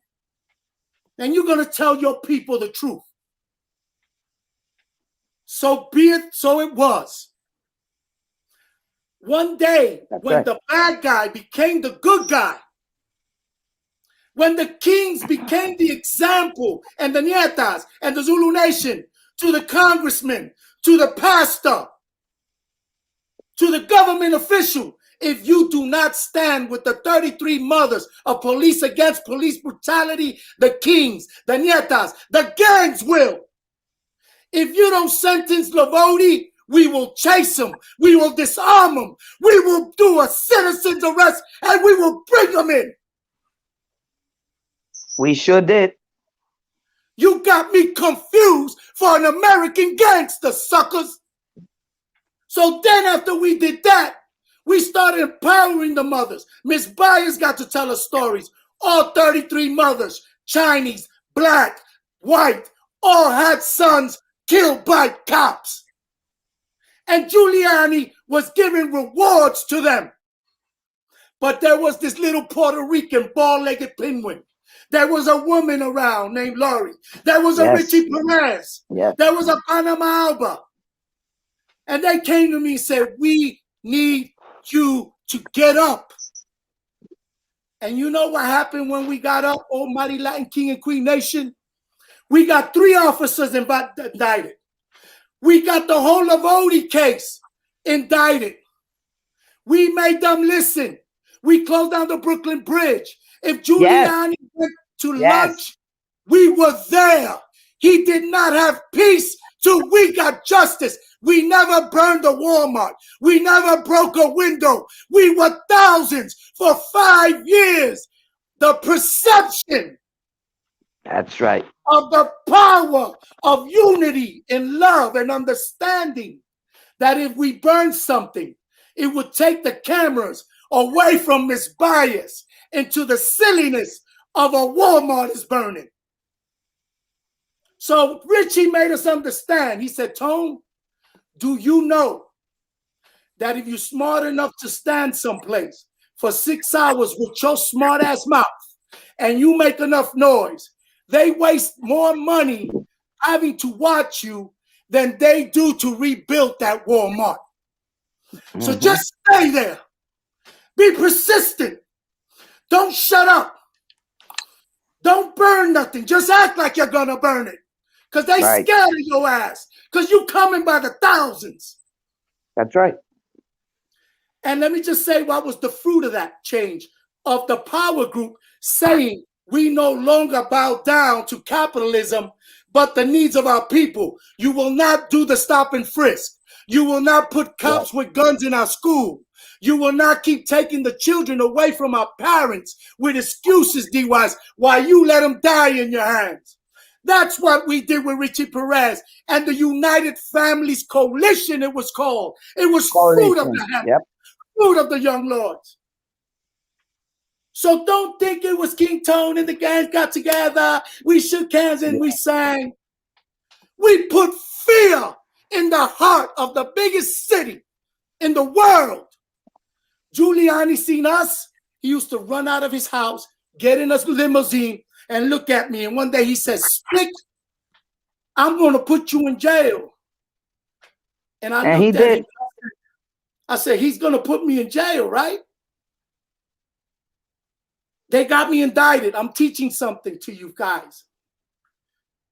And you're going to tell your people the truth. So be it, so it was. One day, when the bad guy became the good guy, when the kings became the example, and the Nietas and the Zulu Nation, to the congressman, to the pastor, to the government official, if you do not stand with the 33 mothers of police against police brutality, the kings, the Nietas, the gangs will. If you don't sentence Lavodi, we will chase him. We will disarm him. We will do a citizen's arrest and we will bring him in. We sure did. You got me confused for an American gangster, suckers. So then after we did that, we started empowering the mothers. Miss Byers got to tell us stories. All 33 mothers, Chinese, black, white, all had sons killed by cops. And Giuliani was giving rewards to them. But there was this little Puerto Rican ball-legged penguin. There was a woman around named Laurie. There was a Richie Perez. Yes. There was a Panama Alba. And they came to me and said, we need you to get up. And you know what happened when we got up, Almighty Latin King and Queen Nation? We got 3 officers indicted. We got the whole Lavodi case indicted. We made them listen. We closed down the Brooklyn Bridge. If Giuliani went to lunch, we were there. He did not have peace till we got justice. We never burned a Walmart. We never broke a window. We were thousands for 5 years. The perception. That's right. Of the power of unity and love and understanding that if we burn something, it would take the cameras away from Miss Bias into the silliness of a Walmart is burning. So Richie made us understand. He said, Tone, do you know that if you're smart enough to stand someplace for 6 hours with your smart ass mouth and you make enough noise, they waste more money having to watch you than they do to rebuild that Walmart. So just stay there. Be persistent. Don't shut up. Don't burn nothing. Just act like you're gonna burn it. Because they scared of your ass. Because you coming by the thousands. That's right. And let me just say what was the fruit of that change of the power group saying we no longer bow down to capitalism, but the needs of our people. You will not do the stop and frisk. You will not put cops with guns in our school. You will not keep taking the children away from our parents with excuses, DYs, while you let them die in your hands. That's what we did with Richie Perez and the United Families Coalition, it was called. It was fruit of the fruit of the young lords. So don't think it was King Tone and the gangs got together. We shook hands and we sang. We put fear in the heart of the biggest city in the world. Giuliani seen us. He used to run out of his house, get in a limousine, and look at me. And one day he says, "Stick, I'm going to put you in jail." And I looked at him. I said, "He's going to put me in jail, right?" They got me indicted. I'm teaching something to you guys.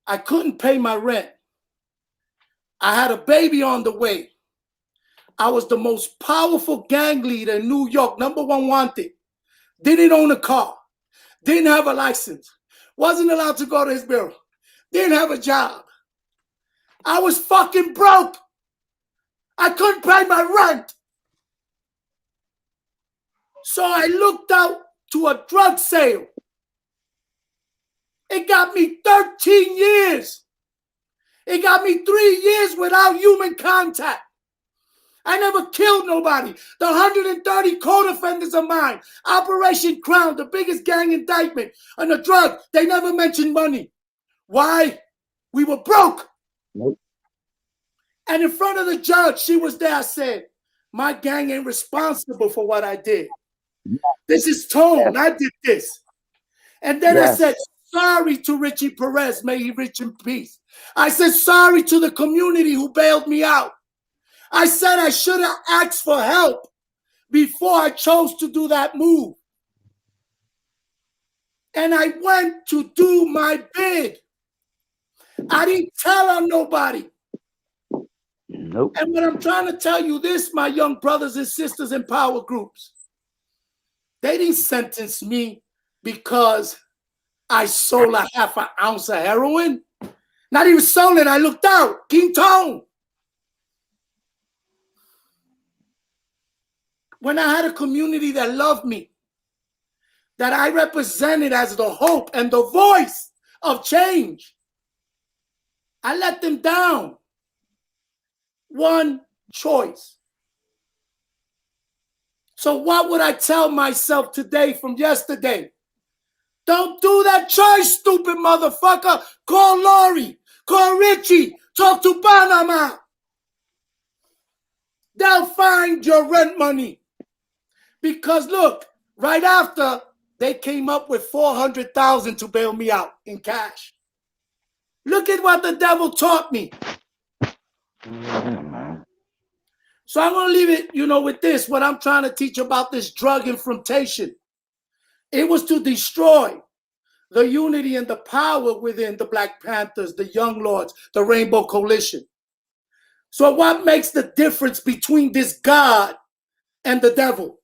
I couldn't pay my rent. I had a baby on the way. I was the most powerful gang leader in New York, #1 wanted. Didn't own a car. Didn't have a license. Wasn't allowed to go to his bureau. Didn't have a job. I was fucking broke. I couldn't pay my rent. So I looked out to a drug sale. It got me 13 years. It got me 3 years without human contact. I never killed nobody. The 130 co-defendants of mine, Operation Crown, the biggest gang indictment on the drug, they never mentioned money. Why? We were broke. Nope. And in front of the judge, she was there. I said, my gang ain't responsible for what I did. This is Tone. I did this. And then I said, sorry to Richie Perez. May he rest in peace. I said, sorry to the community who bailed me out. I said I should have asked for help before I chose to do that move. And I went to do my bid. I didn't tell on nobody. Nope. And what I'm trying to tell you this, my young brothers and sisters in power groups, they didn't sentence me because I sold a half an ounce of heroin. Not even sold it. I looked out. King Tone. When I had a community that loved me, that I represented as the hope and the voice of change, I let them down. One choice. So what would I tell myself today from yesterday? Don't do that choice, stupid motherfucker. Call Lori. Call Richie. Talk to Panama. They'll find your rent money. Because look, right after, they came up with $400,000 to bail me out in cash. Look at what the devil taught me. So I'm going to leave it, with this, what I'm trying to teach about this drug infrontation. It was to destroy the unity and the power within the Black Panthers, the Young Lords, the Rainbow Coalition. So what makes the difference between this God and the devil?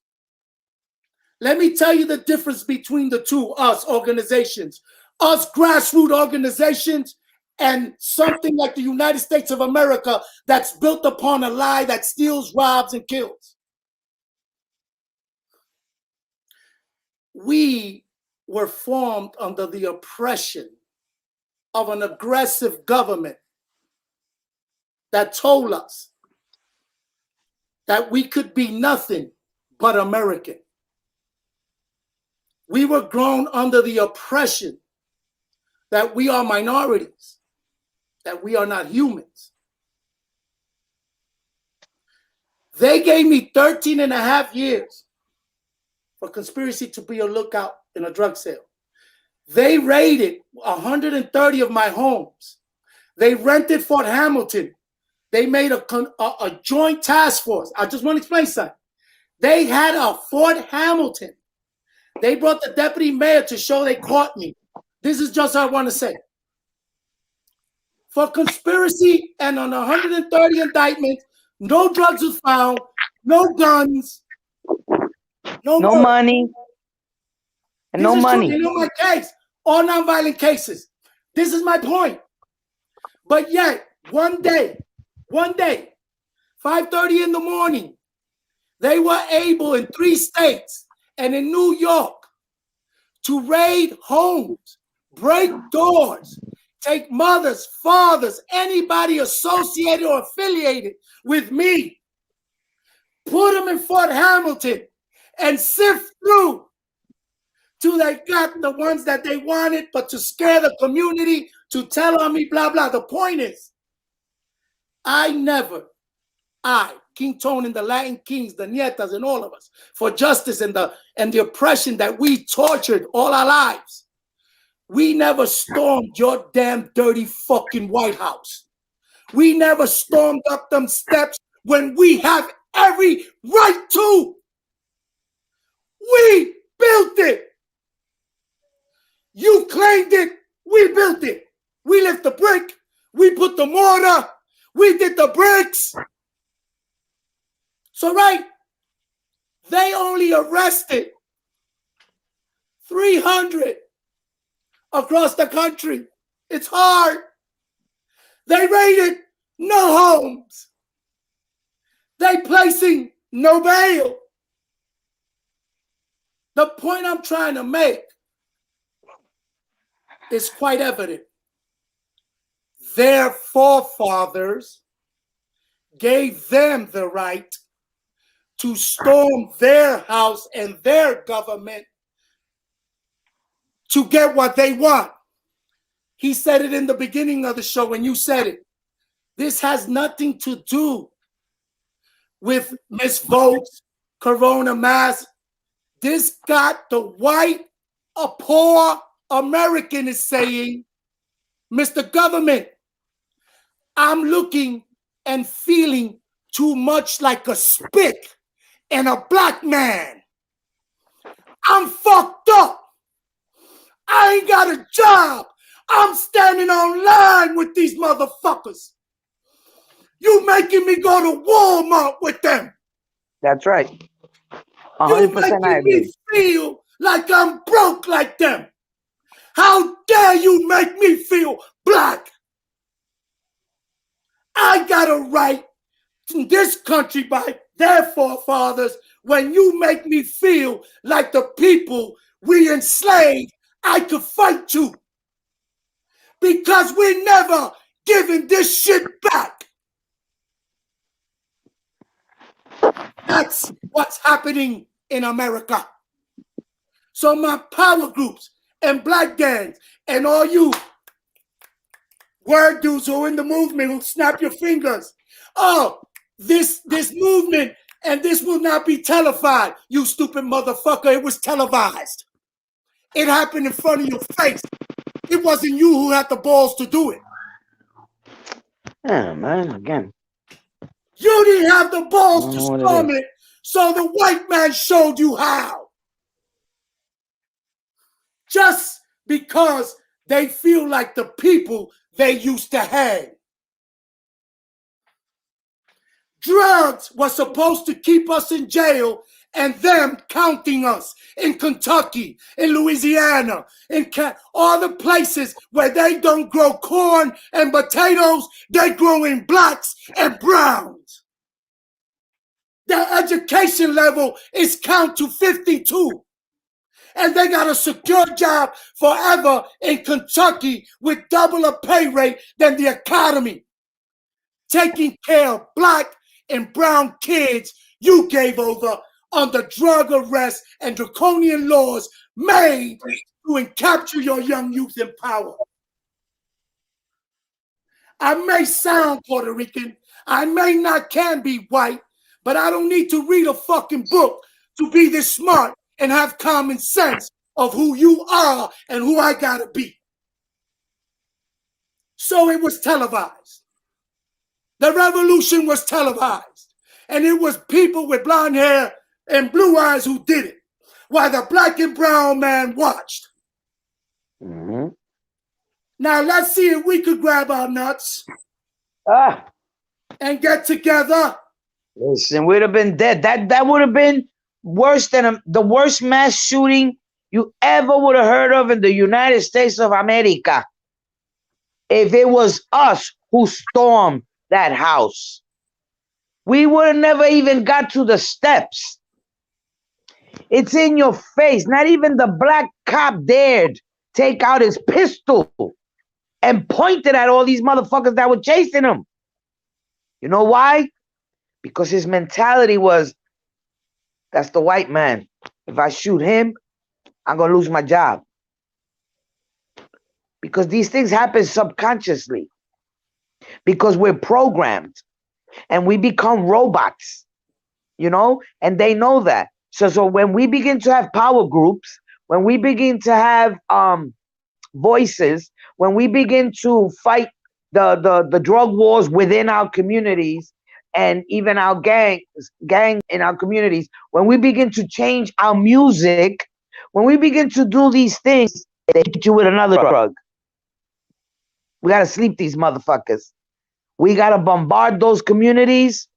Let me tell you the difference between the two, us organizations, us grassroots organizations, and something like the United States of America that's built upon a lie that steals, robs, and kills. We were formed under the oppression of an aggressive government that told us that we could be nothing but American. We were grown under the oppression that we are minorities, that we are not humans. They gave me 13 and a half years for conspiracy to be a lookout in a drug sale. They raided 130 of my homes. They rented Fort Hamilton. They made a joint task force. I just want to explain something. They had a Fort Hamilton. They brought the deputy mayor to show they caught me. This is just what I want to say. For conspiracy and on 130 indictments, no drugs was found, no guns, no money, and no money. You know my case, all nonviolent cases. This is my point. But yet, one day, 5:30 in the morning, they were able in 3 states and in New York to raid homes, break doors, take mothers, fathers, anybody associated or affiliated with me, put them in Fort Hamilton and sift through till they got the ones that they wanted, but to scare the community, to tell on me, blah, blah. The point is, King Tone and the Latin Kings, the Nietas and all of us, for justice and the oppression that we tortured all our lives. We never stormed your damn dirty fucking White House. We never stormed up them steps when we have every right to. We built it. You claimed it. We built it. We left the brick. We put the mortar. We did the bricks. So, right, they only arrested 300 across the country. It's hard. They raided no homes. They placing no bail. The point I'm trying to make is quite evident. Their forefathers gave them the right to storm their house and their government to get what they want. He said it in the beginning of the show when you said it. This has nothing to do with misvotes, Corona mask. This got the white, a poor American is saying, Mr. Government, I'm looking and feeling too much like a spick and a black man. I'm fucked up. I ain't got a job. I'm standing online with these motherfuckers. You making me go to Walmart with them. That's right. 100% You I making agree. me feel like I'm broke like them. How dare you make me feel black? I got a right to this country by their forefathers. When you make me feel like the people we enslaved, I could fight you. Because we're never giving this shit back. That's what's happening in America. So my power groups and black gangs and all you word dudes who are in the movement who snap your fingers. Oh, this movement and this will not be televised. You stupid motherfucker, it was televised. It happened in front of your face. It wasn't you who had the balls to do it. Yeah, man, again. You didn't have the balls to storm it, so the white man showed you how. Just because they feel like the people they used to hang. Drugs were supposed to keep us in jail and them counting us in Kentucky, in Louisiana, in all the places where they don't grow corn and potatoes, they grow in blacks and browns. Their education level is count to 52. And they got a secure job forever in Kentucky with double a pay rate than the academy. Taking care of black and brown kids you gave over under drug arrest and draconian laws made to capture your young youth in power. I may sound Puerto Rican, I may not can be white, But I don't need to read a fucking book to be this smart and have common sense of who you are and who I gotta be. So it was televised. The revolution was televised. And it was people with blonde hair and blue eyes who did it, while the black and brown man watched. Mm-hmm. Now let's see if we could grab our nuts and get together. Listen, we'd have been dead. That would have been worse than the worst mass shooting you ever would have heard of in the United States of America. If it was us who stormed that house, we would have never even got to the steps. It's in your face. Not even the black cop dared take out his pistol and point it at all these motherfuckers that were chasing him. You know why? Because his mentality was, that's the white man. If I shoot him, I'm going to lose my job. Because these things happen subconsciously. Because we're programmed and we become robots, you know, and they know that. So when we begin to have power groups, when we begin to have voices, when we begin to fight the drug wars within our communities and even our gang in our communities, when we begin to change our music, when we begin to do these things, they hit you with another drug. We got to sleep these motherfuckers. We got to bombard those communities.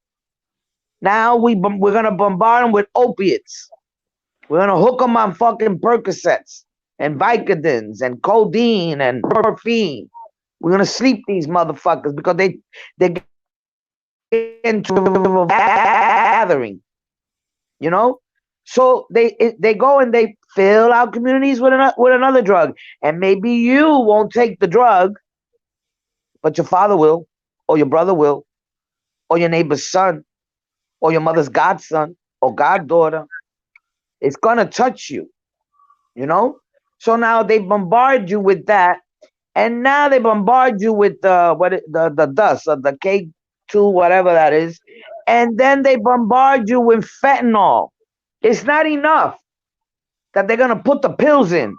Now we're going to bombard them with opiates. We're going to hook them on fucking Percocets and Vicodins and codeine and morphine. We're going to sleep these motherfuckers because they get into a gathering, you know? So they go and they fill our communities with another drug. And maybe you won't take the drug, but your father will, or your brother will, or your neighbor's son, or your mother's godson or goddaughter. It's going to touch you, you know? So now they bombard you with that. And now they bombard you with the dust of the K2, whatever that is. And then they bombard you with fentanyl. It's not enough that they're going to put the pills in.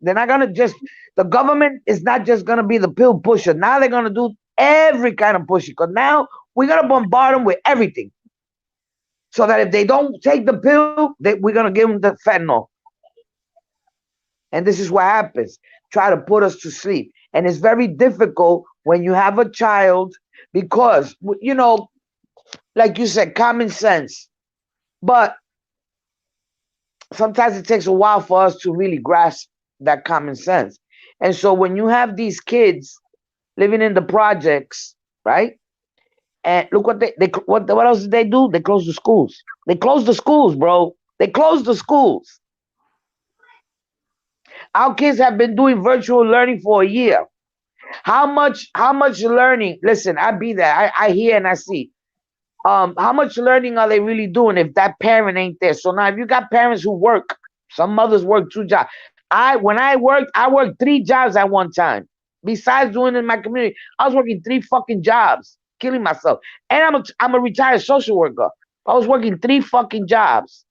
They're not going to just, the government is not just going to be the pill pusher. Now they're going to do every kind of pushing. Because now we're going to bombard them with everything. So that if they don't take the pill, we're going to give them the fentanyl. And this is what happens. Try to put us to sleep. And it's very difficult when you have a child because, you know, like you said, common sense. But sometimes it takes a while for us to really grasp that common sense. And so when you have these kids living in the projects, right? And look what what else did they do? They closed the schools. They closed the schools, bro. They closed the schools. Our kids have been doing virtual learning for a year. How much learning? Listen, I be there. I hear and I see. How much learning are they really doing if that parent ain't there? So now if you got parents who work, some mothers work 2 jobs. When I worked 3 jobs at one time. Besides doing in my community, I was working 3 fucking jobs, killing myself. And I'm a retired social worker. I was working 3 fucking jobs.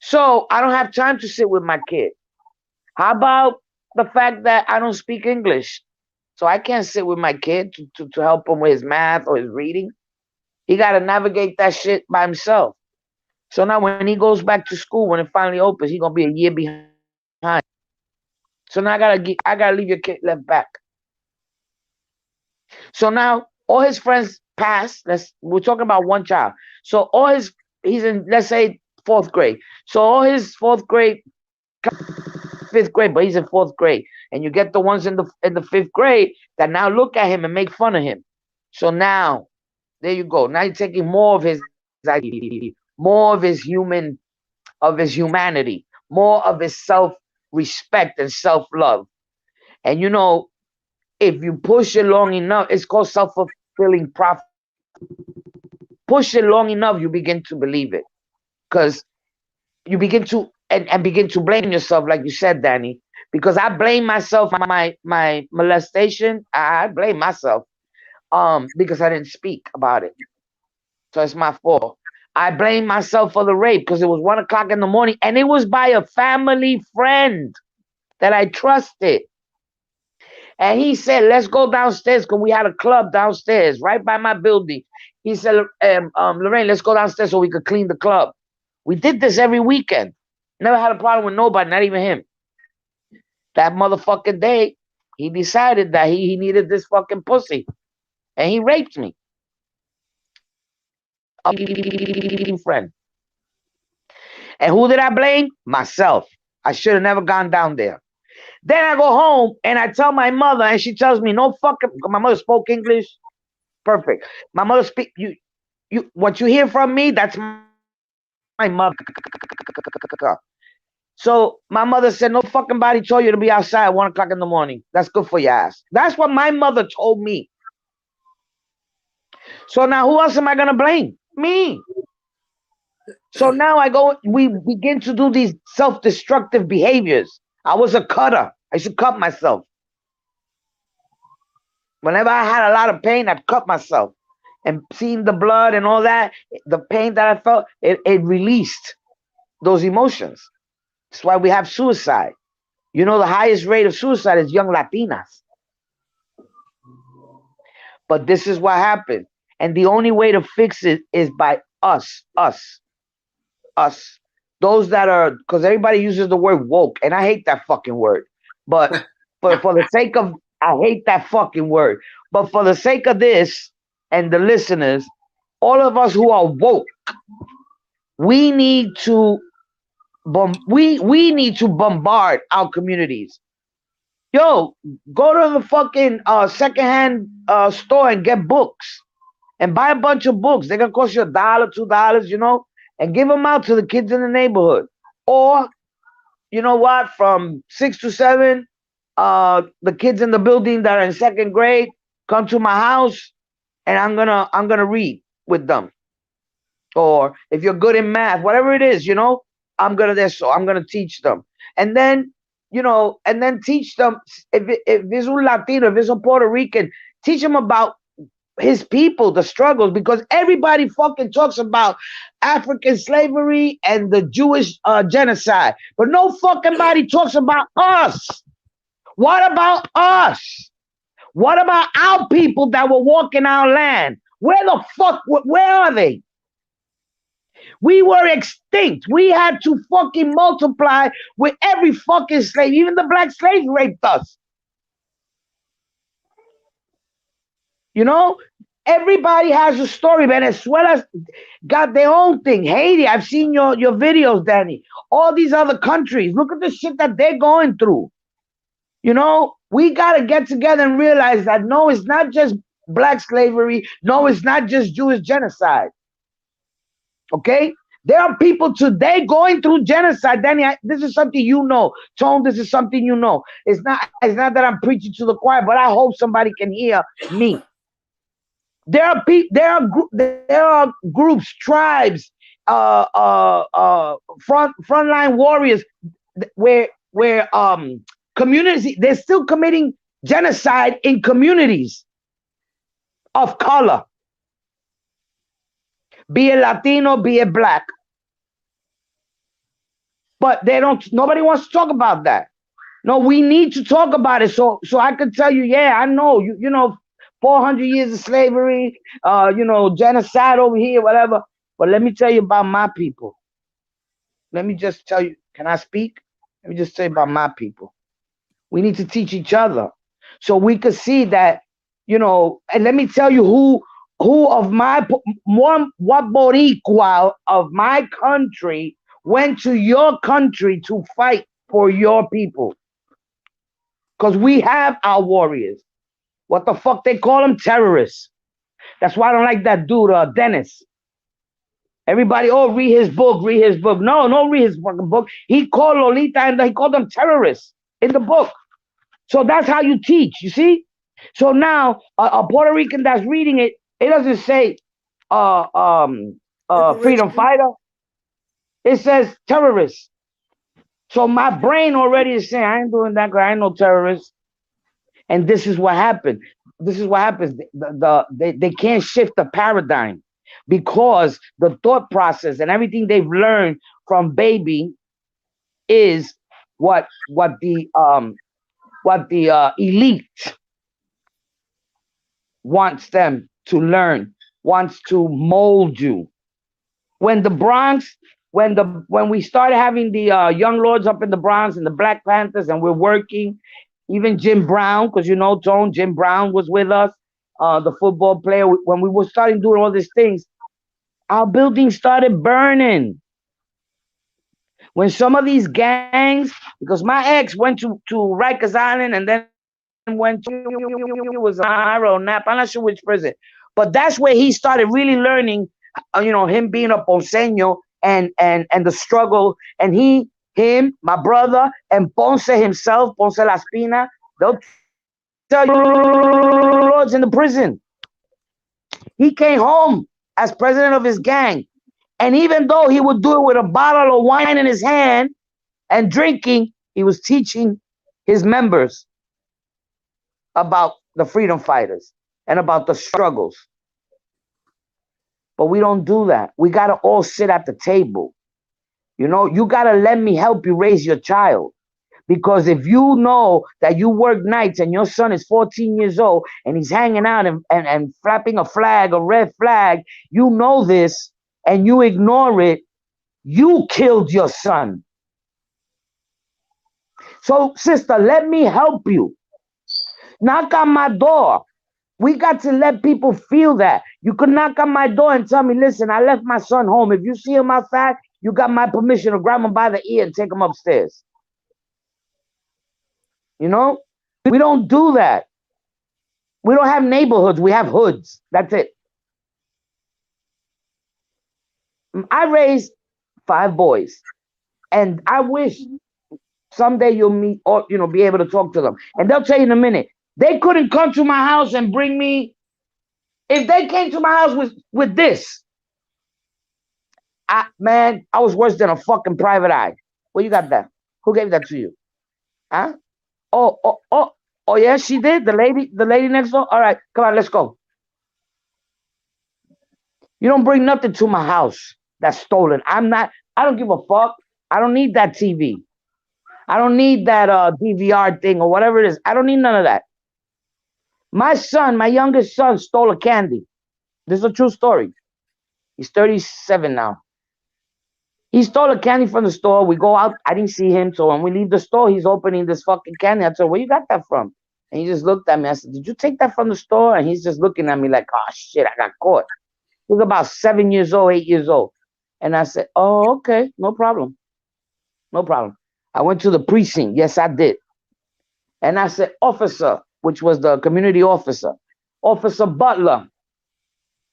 So I don't have time to sit with my kid. How about the fact that I don't speak English? So I can't sit with my kid to help him with his math or his reading. He got to navigate that shit by himself. So now when he goes back to school, when it finally opens, he's going to be a year behind. So now I gotta leave your kid left back. So now all his friends passed. We're talking about one child. So he's in, let's say, 4th grade. So all his 4th grade, 5th grade, but he's in 4th grade. And you get the ones in the 5th grade that now look at him and make fun of him. So now, there you go. Now you're taking more of his identity, more of his humanity, more of his self-respect and self-love. And you know, if you push it long enough, it's called self-fulfilling prophecy. Push it long enough, you begin to believe it. Because you begin to and begin to blame yourself, like you said, Danny. Because I blame myself for my molestation. I blame myself. Because I didn't speak about it. So it's my fault. I blame myself for the rape because it was 1 o'clock in the morning, and it was by a family friend that I trusted. And he said, let's go downstairs because we had a club downstairs right by my building. He said, Lorraine, let's go downstairs so we could clean the club. We did this every weekend. Never had a problem with nobody, not even him. That motherfucking day, he decided that he needed this fucking pussy. And he raped me. Friend. And who did I blame? Myself. I should have never gone down there. Then I go home and I tell my mother, and she tells me, no fucking, my mother spoke English. Perfect. My mother speak, what you hear from me, that's my mother. So my mother said, no fucking body told you to be outside at 1 o'clock in the morning. That's good for your ass. That's what my mother told me. So now who else am I going to blame? Me. So now we begin to do these self-destructive behaviors. I was a cutter. I used to cut myself. Whenever I had a lot of pain, I'd cut myself. And seeing the blood and all that, the pain that I felt, it released those emotions. That's why we have suicide. You know, the highest rate of suicide is young Latinas. But this is what happened. And the only way to fix it is by us. Those that are, because everybody uses the word woke, and I hate that fucking word. But for the sake of, I hate that fucking word. But for the sake of this and the listeners, all of us who are woke, we need to we need to bombard our communities. Yo, go to the fucking secondhand store and get books and buy a bunch of books. They're gonna cost you $1, $2, you know, and give them out to the kids in the neighborhood. Or, you know what, from 6 to 7, the kids in the building that are in 2nd grade come to my house, and I'm gonna read with them. Or if you're good in math, whatever it is, you know, I'm gonna teach them. And then, you know, and then teach them, if it's a Latino, if it's a Puerto Rican, teach them about his people, the struggles, because everybody fucking talks about African slavery and the Jewish genocide, but no fucking body talks about us. What about us? What about our people that were walking our land? Where the fuck, where are they? We were extinct. We had to fucking multiply with every fucking slave. Even the black slaves raped us. You know, everybody has a story. Venezuela's got their own thing. Haiti, I've seen your videos, Danny. All these other countries, look at the shit that they're going through. You know, we got to get together and realize that no, it's not just black slavery. No, it's not just Jewish genocide. Okay? There are people today going through genocide. Danny, this is something you know. Tone, this is something you know. It's not that I'm preaching to the choir, but I hope somebody can hear me. There are groups, tribes, frontline warriors where communities, they're still committing genocide in communities of color. Be it Latino, be it black. But nobody wants to talk about that. No, we need to talk about it. So I could tell you, yeah, I know, you know, 400 years of slavery, you know, genocide over here, whatever. But let me tell you about my people. Let me just tell you, can I speak? Let me just say about my people. We need to teach each other so we could see that, you know, and let me tell you who of my, what Boricua of my country went to your country to fight for your people. Because we have our warriors. What the fuck they call them? Terrorists. That's why I don't like that dude, Dennis. Everybody, oh, read his book, read his book. No, read his fucking book. He called Lolita and he called them terrorists in the book. So that's how you teach, you see? So now a Puerto Rican that's reading it, it doesn't say freedom fighter. It says terrorist. So my brain already is saying, I ain't doing that because I ain't no terrorist. And this is what happened. This is what happens. They can't shift the paradigm. because the thought process and everything they've learned from baby is what the elite wants them to learn, wants to mold you. When the Bronx, when we started having the young lords up in the Bronx and the Black Panthers, and we're working, even Jim Brown, because you know, Tone, Jim Brown was with us, the football player. When we were starting doing all these things, our building started burning. When some of these gangs, because my ex went to Rikers Island and then went to, it was Nap, I'm not sure which prison, but that's where he started really learning, you know, him being a Ponceño and the struggle, and him, my brother, and Ponce himself, Ponce La Espina, they'll tell you lords in the prison. He came home as president of his gang. And even though he would do it with a bottle of wine in his hand and drinking, he was teaching his members about the freedom fighters and about the struggles. But we don't do that. We got to all sit at the table. You know, you got to let me help you raise your child. Because if you know that you work nights and your son is 14 years old and he's hanging out and flapping a flag, a red flag, you know this, and you ignore it, you killed your son. So, sister, let me help you. Knock on my door. We got to let people feel that. You could knock on my door and tell me, listen, I left my son home. If you see him outside, you got my permission to grab him by the ear and take him upstairs. You know? We don't do that. We don't have neighborhoods. We have hoods. That's it. I raised 5 boys, and I wish someday you'll meet or, you know, be able to talk to them. And they'll tell you in a minute, they couldn't come to my house and bring me. If they came to my house with this, man, I was worse than a fucking private eye. Where you got that? Who gave that to you? Huh? Oh, yeah, she did. The lady next door. All right, come on, let's go. You don't bring nothing to my house that's stolen. I don't give a fuck. I don't need that TV. I don't need that DVR thing or whatever it is. I don't need none of that. My son, my youngest son, stole a candy. This is a true story. He's 37 now. He stole a candy from the store. We go out. I didn't see him. So when we leave the store, he's opening this fucking candy. I said, where you got that from? And he just looked at me. I said, did you take that from the store? And he's just looking at me like, oh, shit, I got caught. He was about 7 years old, 8 years old. And I said, oh, okay, no problem. No problem. I went to the precinct. Yes, I did. And I said, officer, which was the community officer, Officer Butler,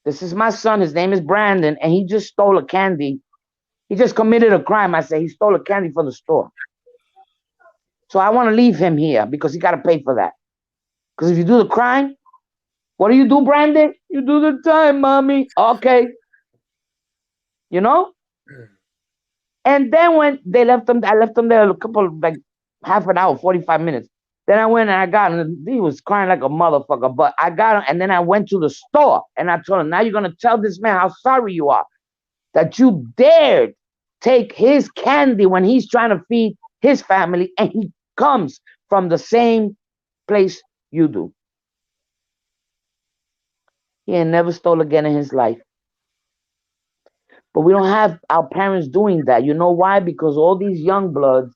this is my son. His name is Brandon, and he just stole a candy. He just committed a crime. I said, he stole a candy from the store. So I want to leave him here because he got to pay for that. Because if you do the crime, what do you do, Brandon? You do the time, mommy. Okay. You know? And then when they left him, I left him there like half an hour, 45 minutes. Then I went and I got him. He was crying like a motherfucker, but I got him. And then I went to the store and I told him, now you're going to tell this man how sorry you are that you dared take his candy when he's trying to feed his family and he comes from the same place you do. He ain't never stole again in his life. But we don't have our parents doing that. You know why? Because all these young bloods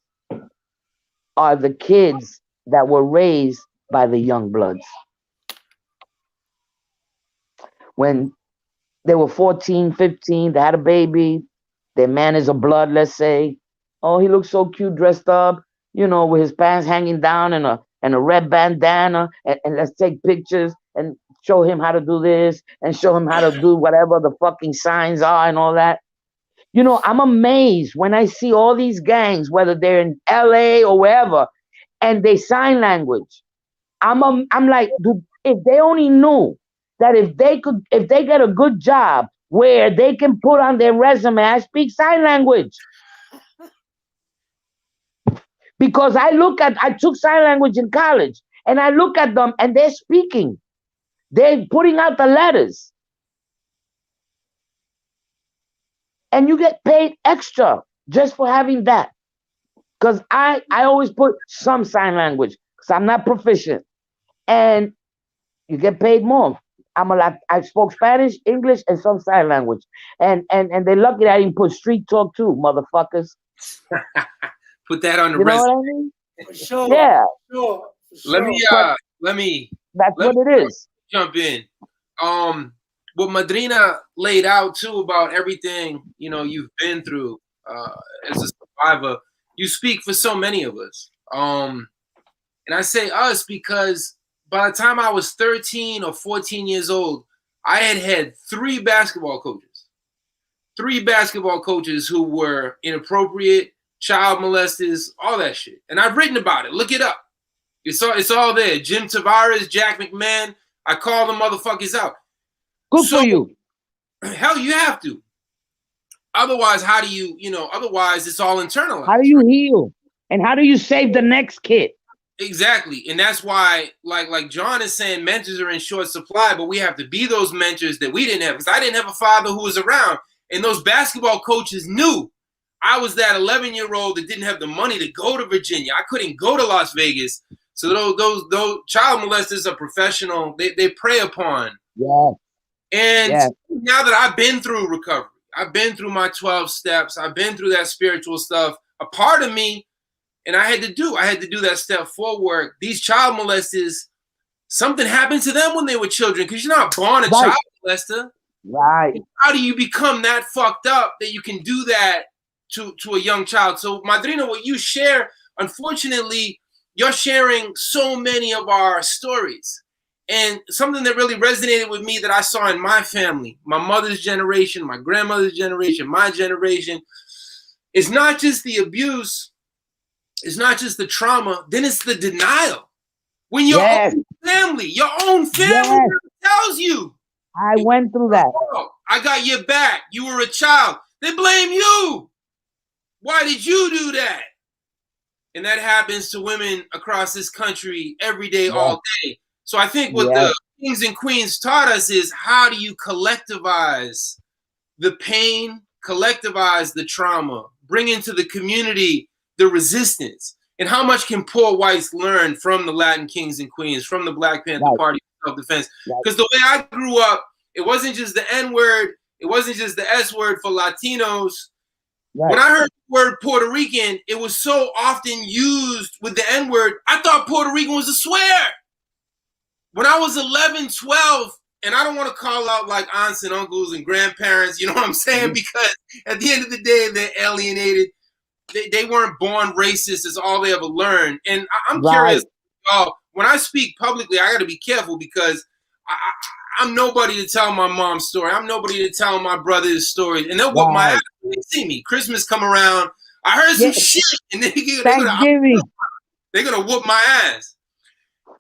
are the kids that were raised by the young bloods. When they were 14, 15, they had a baby, their man is a blood, let's say. Oh, he looks so cute dressed up, you know, with his pants hanging down and a red bandana, and let's take pictures and show him how to do this and show him how to do whatever the fucking signs are and all that. You know, I'm amazed when I see all these gangs, whether they're in LA or wherever, and they sign language. I'm like, dude, if they only knew that if they get a good job where they can put on their resume, I speak sign language. Because I took sign language in college, and I look at them and they're speaking. They're putting out the letters. and you get paid extra just for having that. Because I always put some sign language because I'm not proficient, and you get paid more. I spoke Spanish, English, and some sign language, and they're lucky that I didn't put street talk too, motherfuckers. Put that on the You know resume. what I mean? For sure. Yeah. For sure. For Let sure. me That's what it is. jump in. What Madrina laid out too about everything, you know, you've been through as a survivor, you speak for so many of us. And I say us because by the time I was 13 or 14 years old, I had 3 basketball coaches. 3 basketball coaches who were inappropriate, child molesters, all that shit. And I've written about it. Look it up. It's all there. Jim Tavares, Jack McMahon. I call the motherfuckers out. Good for you. Hell, you have to. Otherwise, how do you, otherwise it's all internalized. How do you heal? And how do you save the next kid? Exactly. And that's why, like John is saying, mentors are in short supply, but we have to be those mentors that we didn't have. Because I didn't have a father who was around. And those basketball coaches knew I was that 11-year-old that didn't have the money to go to Virginia. I couldn't go to Las Vegas. So those child molesters are professional. They prey upon. Yeah. And now that I've been through recovery, I've been through my 12 steps, I've been through that spiritual stuff, a part of me, and I had to do that step forward. These child molesters, something happened to them when they were children, because you're not born a child molester. Right. How do you become that fucked up that you can do that to a young child? So, Madrina, what you share, unfortunately, you're sharing so many of our stories. And something that really resonated with me that I saw in my family, my mother's generation, my grandmother's generation, my generation, is not just the abuse, it's not just the trauma, then it's the denial. When your own family tells you. I went through that. Oh, I got your back. You were a child. They blame you. Why did you do that? And that happens to women across this country every day, all day. So I think what the kings and queens taught us is, how do you collectivize the pain, collectivize the trauma, bring into the community the resistance, and how much can poor whites learn from the Latin kings and queens, from the Black Panther Party self-defense? Because the way I grew up, it wasn't just the N-word, it wasn't just the S-word for Latinos. When I heard the word Puerto Rican, it was so often used with the N-word, I thought Puerto Rican was a swear. When I was 11, 12, and I don't want to call out like aunts and uncles and grandparents, you know what I'm saying? Because at the end of the day, they're alienated. They weren't born racist. It's all they ever learned. And I'm curious, when I speak publicly, I got to be careful, because I'm nobody to tell my mom's story. I'm nobody to tell my brother's story. And they'll whoop my ass when they see me. Christmas come around, I heard some shit, and they're going to whoop my ass.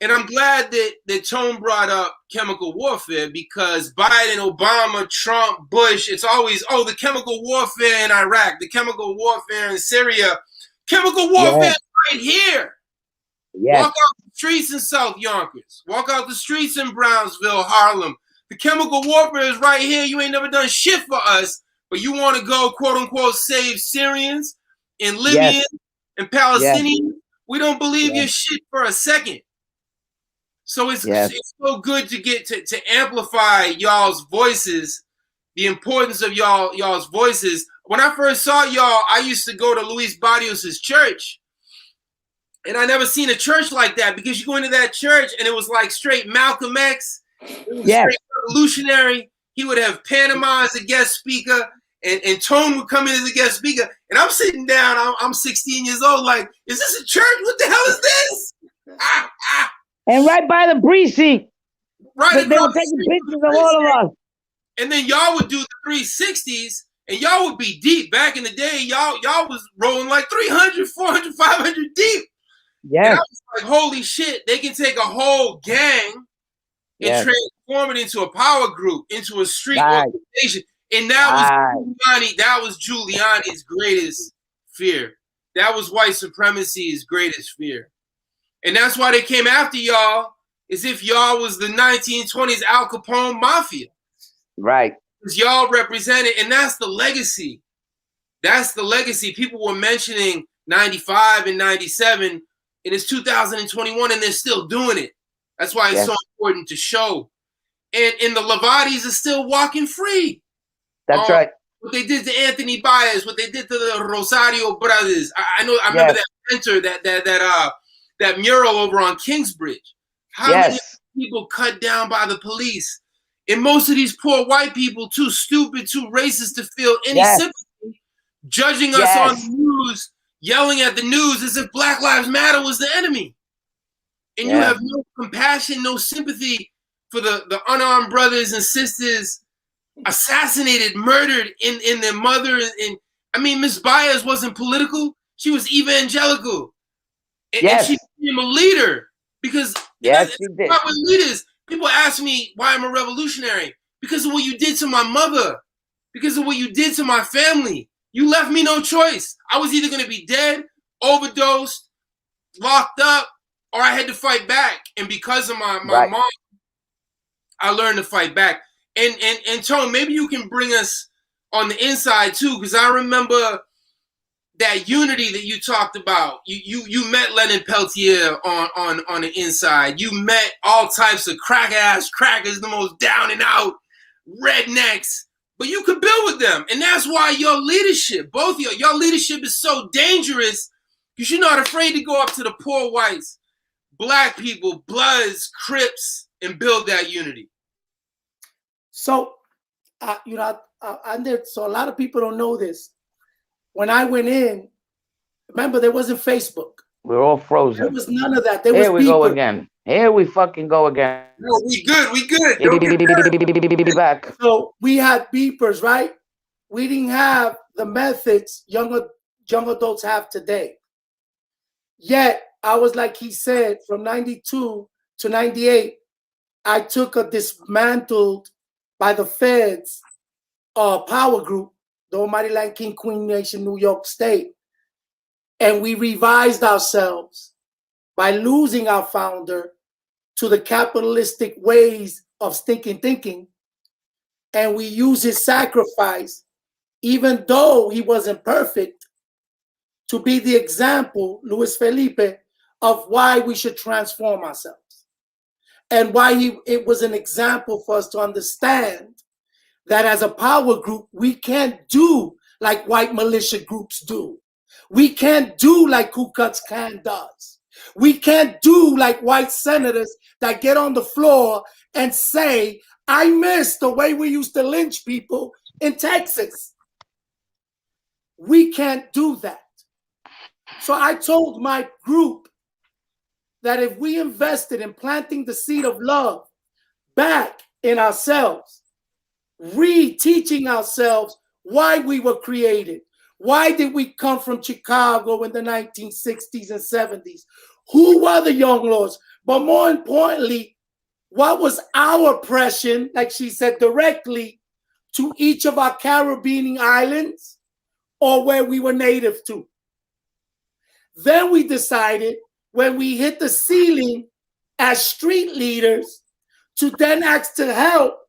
And I'm glad that Tone brought up chemical warfare, because Biden, Obama, Trump, Bush, it's always, the chemical warfare in Iraq, the chemical warfare in Syria. Chemical warfare is right here. Walk out the streets in South Yonkers. Walk out the streets in Brownsville, Harlem. The chemical warfare is right here. You ain't never done shit for us, but you want to go, quote unquote, save Syrians and Libyans and Palestinians. We don't believe your shit for a second. So it's so good to get to amplify y'all's voices, the importance of y'all's voices. When I first saw y'all, I used to go to Luis Barrios's church, and I never seen a church like that, because you go into that church and it was like straight Malcolm X, it was straight revolutionary. He would have Panama as a guest speaker, and Tone would come in as a guest speaker, and I'm sitting down, I'm 16 years old, like, is this a church? What the hell is this? And right by the precinct. Right. They were taking pictures of all of us. And then y'all would do the 360s, and y'all would be deep. Back in the day, y'all was rolling like 300, 400, 500 deep. Yeah. And I was like, holy shit, they can take a whole gang and transform it into a power group, into a street organization. And that was Giuliani's greatest fear. That was white supremacy's greatest fear. And that's why they came after y'all, as if y'all was the 1920s Al Capone mafia. Right. Because y'all represented, and that's the legacy. That's the legacy. People were mentioning 95 and 97, and it's 2021, and they're still doing it. That's why it's so important to show. And the Lavatis are still walking free. That's right. What they did to Anthony Baez, what they did to the Rosario brothers. I remember that center, that mural over on Kingsbridge. How many people cut down by the police? And most of these poor white people, too stupid, too racist to feel any sympathy, judging us on the news, yelling at the news as if Black Lives Matter was the enemy. And you have no compassion, no sympathy for the unarmed brothers and sisters assassinated, murdered in their mother. And I mean, Miss Baez wasn't political. She was evangelical. And she became a leader because that's what leaders. People ask me why I'm a revolutionary. Because of what you did to my mother. Because of what you did to my family. You left me no choice. I was either going to be dead, overdosed, locked up, or I had to fight back. And because of my mom, I learned to fight back. And Tone, maybe you can bring us on the inside too, because I remember that unity that you talked about. You met Lennon Peltier on the inside. You met all types of crackers, the most down and out rednecks, but you could build with them. And that's why your leadership, both of your leadership is so dangerous, because you're not afraid to go up to the poor whites, Black people, Bloods, Crips, and build that unity. So, so a lot of people don't know this. When I went in, remember, there wasn't Facebook. We're all frozen. There was none of that. Here we go again. Here we fucking go again. No, we good. We good. Back. So we had beepers, right? We didn't have the methods young adults have today. Yet, I was like he said, from 92 to 98, I took a dismantled by the feds power group, the Almighty Land King Queen Nation, New York State. And we revised ourselves by losing our founder to the capitalistic ways of stinking thinking. And we used his sacrifice, even though he wasn't perfect, to be the example, Luis Felipe, of why we should transform ourselves. And why it was an example for us to understand that as a power group, we can't do like white militia groups do. We can't do like Ku Klux Klan does. We can't do like white senators that get on the floor and say, I miss the way we used to lynch people in Texas. We can't do that. So I told my group that if we invested in planting the seed of love back in ourselves, reteaching ourselves why we were created, why did we come from Chicago in the 1960s and 70s, who were the Young Lords, but more importantly, what was our oppression, like she said, directly to each of our Caribbean islands or where we were native to. Then we decided, when we hit the ceiling as street leaders, to then ask to help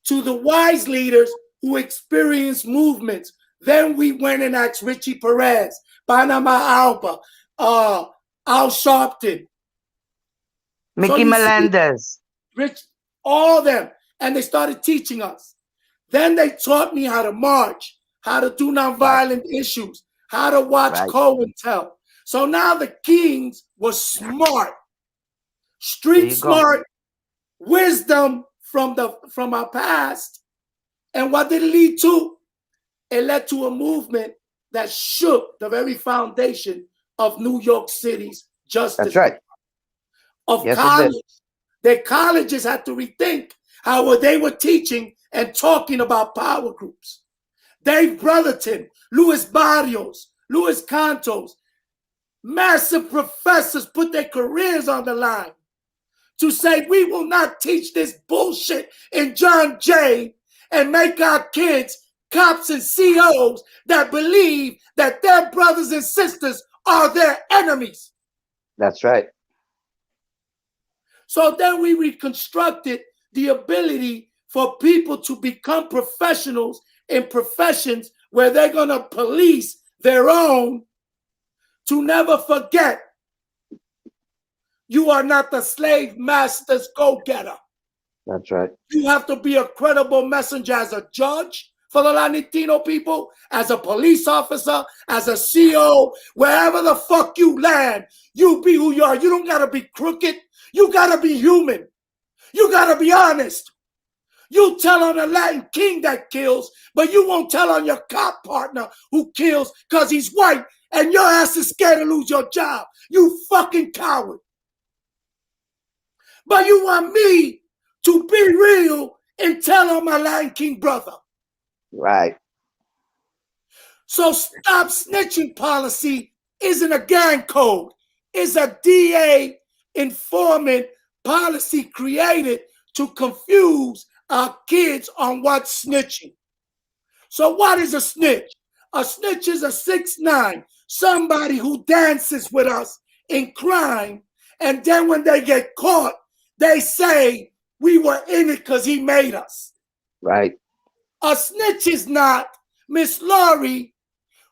to the wise leaders who experienced movements. Then we went and asked Richie Perez, Panama Alba, Al Sharpton, Mickey Melendez, Rich, all of them. And they started teaching us. Then they taught me how to march, how to do nonviolent issues, how to watch COINTEL. So now the Kings were smart, street smart, wisdom from our past. And what did it lead to? It led to a movement that shook the very foundation of New York City's justice. That's right. Of college. Their colleges had to rethink how they were teaching and talking about power groups. Dave Brotherton, Luis Barrios, Luis Cantos, massive professors put their careers on the line to say, we will not teach this bullshit in John Jay and make our kids cops and COs that believe that their brothers and sisters are their enemies. That's right. So then we reconstructed the ability for people to become professionals in professions where they're going to police their own to never forget you are not the slave master's go-getter. That's right. You have to be a credible messenger as a judge for the Latino people, as a police officer, as a CO, wherever the fuck you land, you be who you are. You don't gotta be crooked. You gotta be human. You gotta be honest. You tell on a Latin king that kills, but you won't tell on your cop partner who kills because he's white and your ass is scared to lose your job. You fucking coward. But you want me to be real and tell on my Latin king brother. Right. So stop snitching policy isn't a gang code. It's a DA informant policy created to confuse our kids on what's snitching. So what is a snitch? A snitch is a 6'9", somebody who dances with us in crime, and then when they get caught, they say we were in it because he made us. Right. A snitch is not Miss Laurie,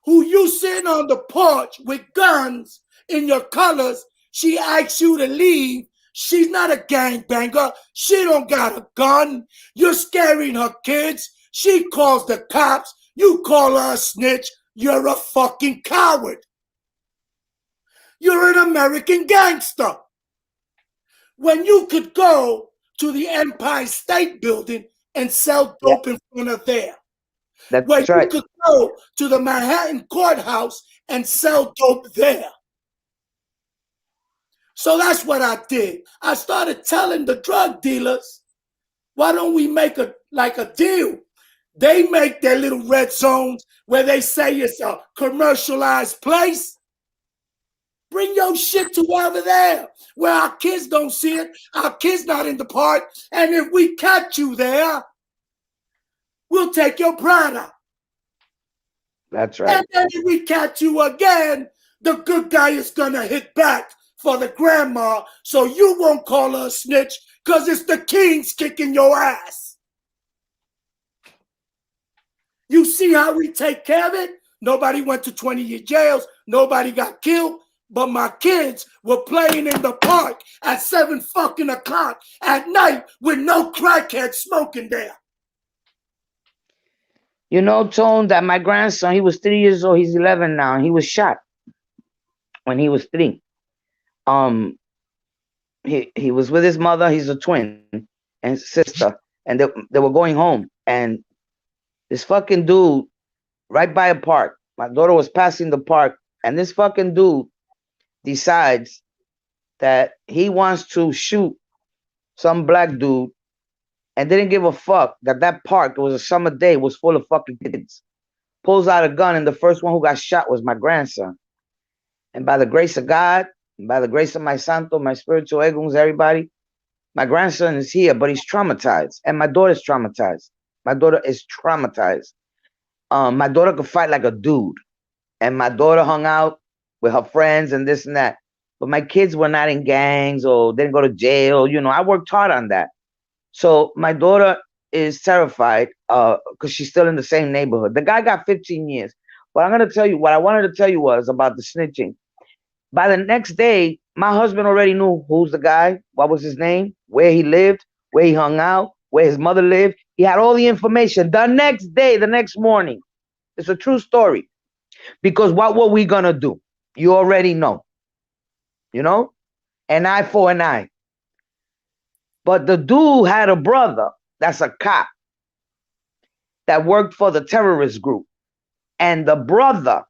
who you sitting on the porch with guns in your colors. She asks you to leave. She's not a gangbanger. She don't got a gun. You're scaring her kids. She calls the cops. You call her a snitch. You're a fucking coward. You're an American gangster. When you could go to the Empire State Building and sell dope in front of there. That's When right. you could go to the Manhattan courthouse and sell dope there. So that's what I did. I started telling the drug dealers, why don't we make a deal? They make their little red zones where they say it's a commercialized place. Bring your shit to over there where our kids don't see it. Our kids not in the park. And if we catch you there, we'll take your product. That's right. And then if we catch you again, the good guy is going to hit back for the grandma, so you won't call her a snitch because it's the kings kicking your ass. You see how we take care of it? Nobody went to 20-year jails. Nobody got killed. But my kids were playing in the park at 7 fucking o'clock at night with no crackhead smoking there. You know, Tone, that my grandson, he was 3 years old. He's 11 now. And he was shot when he was 3. He was with his mother. He's a twin and sister. And they were going home. And this fucking dude, right by a park, my daughter was passing the park. And this fucking dude decides that he wants to shoot some black dude and didn't give a fuck that park, it was a summer day, was full of fucking kids. Pulls out a gun, and the first one who got shot was my grandson. And by the grace of God, and by the grace of my santo, my spiritual eguns, everybody, my grandson is here, but he's traumatized. And my daughter's traumatized. My daughter is traumatized. My daughter could fight like a dude. And my daughter hung out with her friends and this and that. But my kids were not in gangs or didn't go to jail. You know, I worked hard on that. So my daughter is terrified because she's still in the same neighborhood. The guy got 15 years. But I'm going to tell you, what I wanted to tell you was about the snitching. By the next day, my husband already knew who's the guy, what was his name, where he lived, where he hung out, where his mother lived. He had all the information. The next day, the next morning. It's a true story. Because what were we going to do? You already know. You know? An eye for an eye. But the dude had a brother that's a cop that worked for the terrorist group. And the brother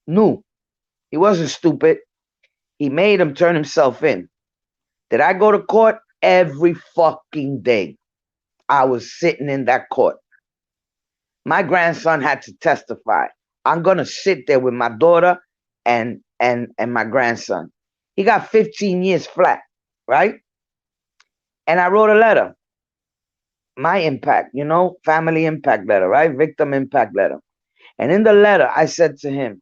knew. He wasn't stupid. He made him turn himself in. Did I go to court? Every fucking day. I was sitting in that court. My grandson had to testify. I'm going to sit there with my daughter and my grandson. He got 15 years flat, right? And I wrote a letter. My impact, you know, family impact letter, right? Victim impact letter. And in the letter, I said to him,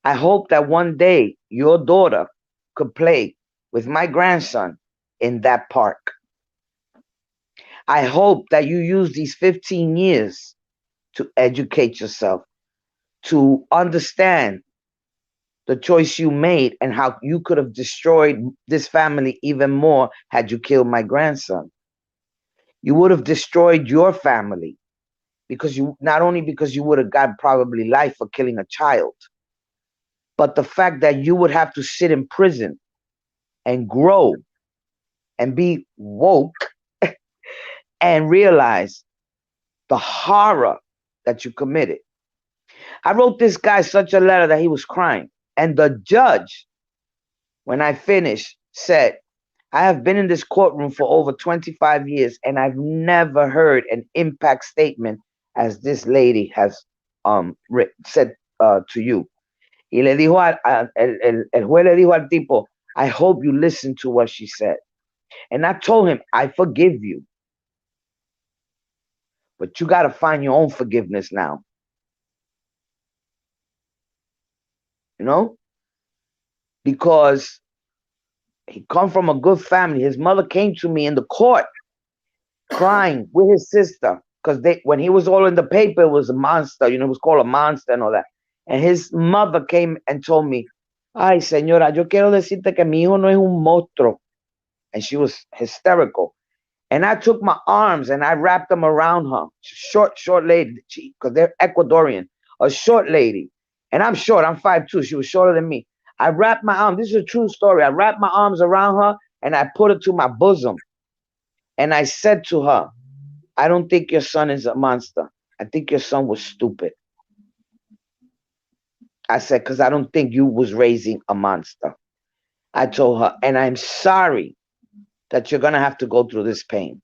I hope that one day your daughter could play with my grandson in that park. I hope that you use these 15 years to educate yourself, to understand the choice you made and how you could have destroyed this family even more had you killed my grandson. You would have destroyed your family because you, not only because you would have got probably life for killing a child, but the fact that you would have to sit in prison and grow and be woke and realize the horror that you committed. I wrote this guy such a letter that he was crying. And the judge, when I finished, said, I have been in this courtroom for over 25 years and I've never heard an impact statement as this lady has said to you. Y le dijo el juez le dijo al tipo, I hope you listen to what she said. And I told him, I forgive you. But you got to find your own forgiveness now. You know? Because he come from a good family. His mother came to me in the court crying with his sister. Because when he was all in the paper, it was a monster. You know, it was called a monster and all that. And his mother came and told me, ay, señora, yo quiero decirte que mi hijo no es un monstruo. And she was hysterical. And I took my arms and I wrapped them around her. Short lady, because they're Ecuadorian. A short lady. And I'm short. I'm 5'2". She was shorter than me. I wrapped my arms. This is a true story. I wrapped my arms around her and I put it to my bosom. And I said to her, I don't think your son is a monster. I think your son was stupid. I said, because I don't think you was raising a monster. I told her, and I'm sorry that you're going to have to go through this pain.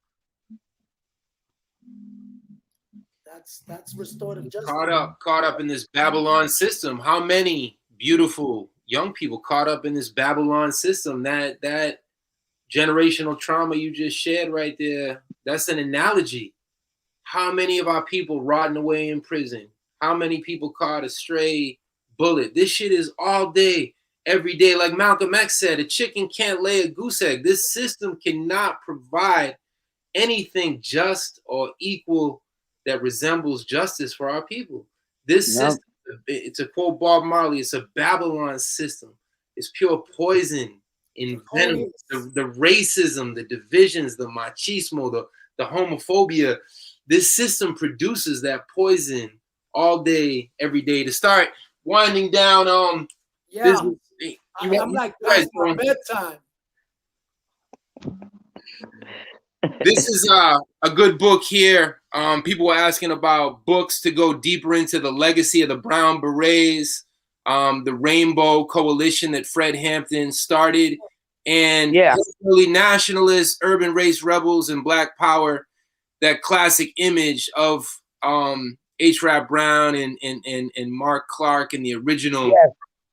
That's restorative justice. Caught up in this Babylon system. How many beautiful young people caught up in this Babylon system? That generational trauma you just shared right there, that's an analogy. How many of our people rotting away in prison? How many people caught a stray bullet? This shit is all day, every day. Like Malcolm X said, a chicken can't lay a goose egg. This system cannot provide anything just or equal that resembles justice for our people. This system, it's a quote Bob Marley, it's a Babylon system. It's pure poison and venom. The racism, the divisions, the machismo, the homophobia. This system produces that poison all day, every day. To start winding down, I'm like, that's my bedtime. This is a good book here. People were asking about books to go deeper into the legacy of the Brown Berets, the Rainbow Coalition that Fred Hampton started, and early nationalists, urban race rebels, and Black Power. That classic image of H. Rap Brown and Mark Clark and the original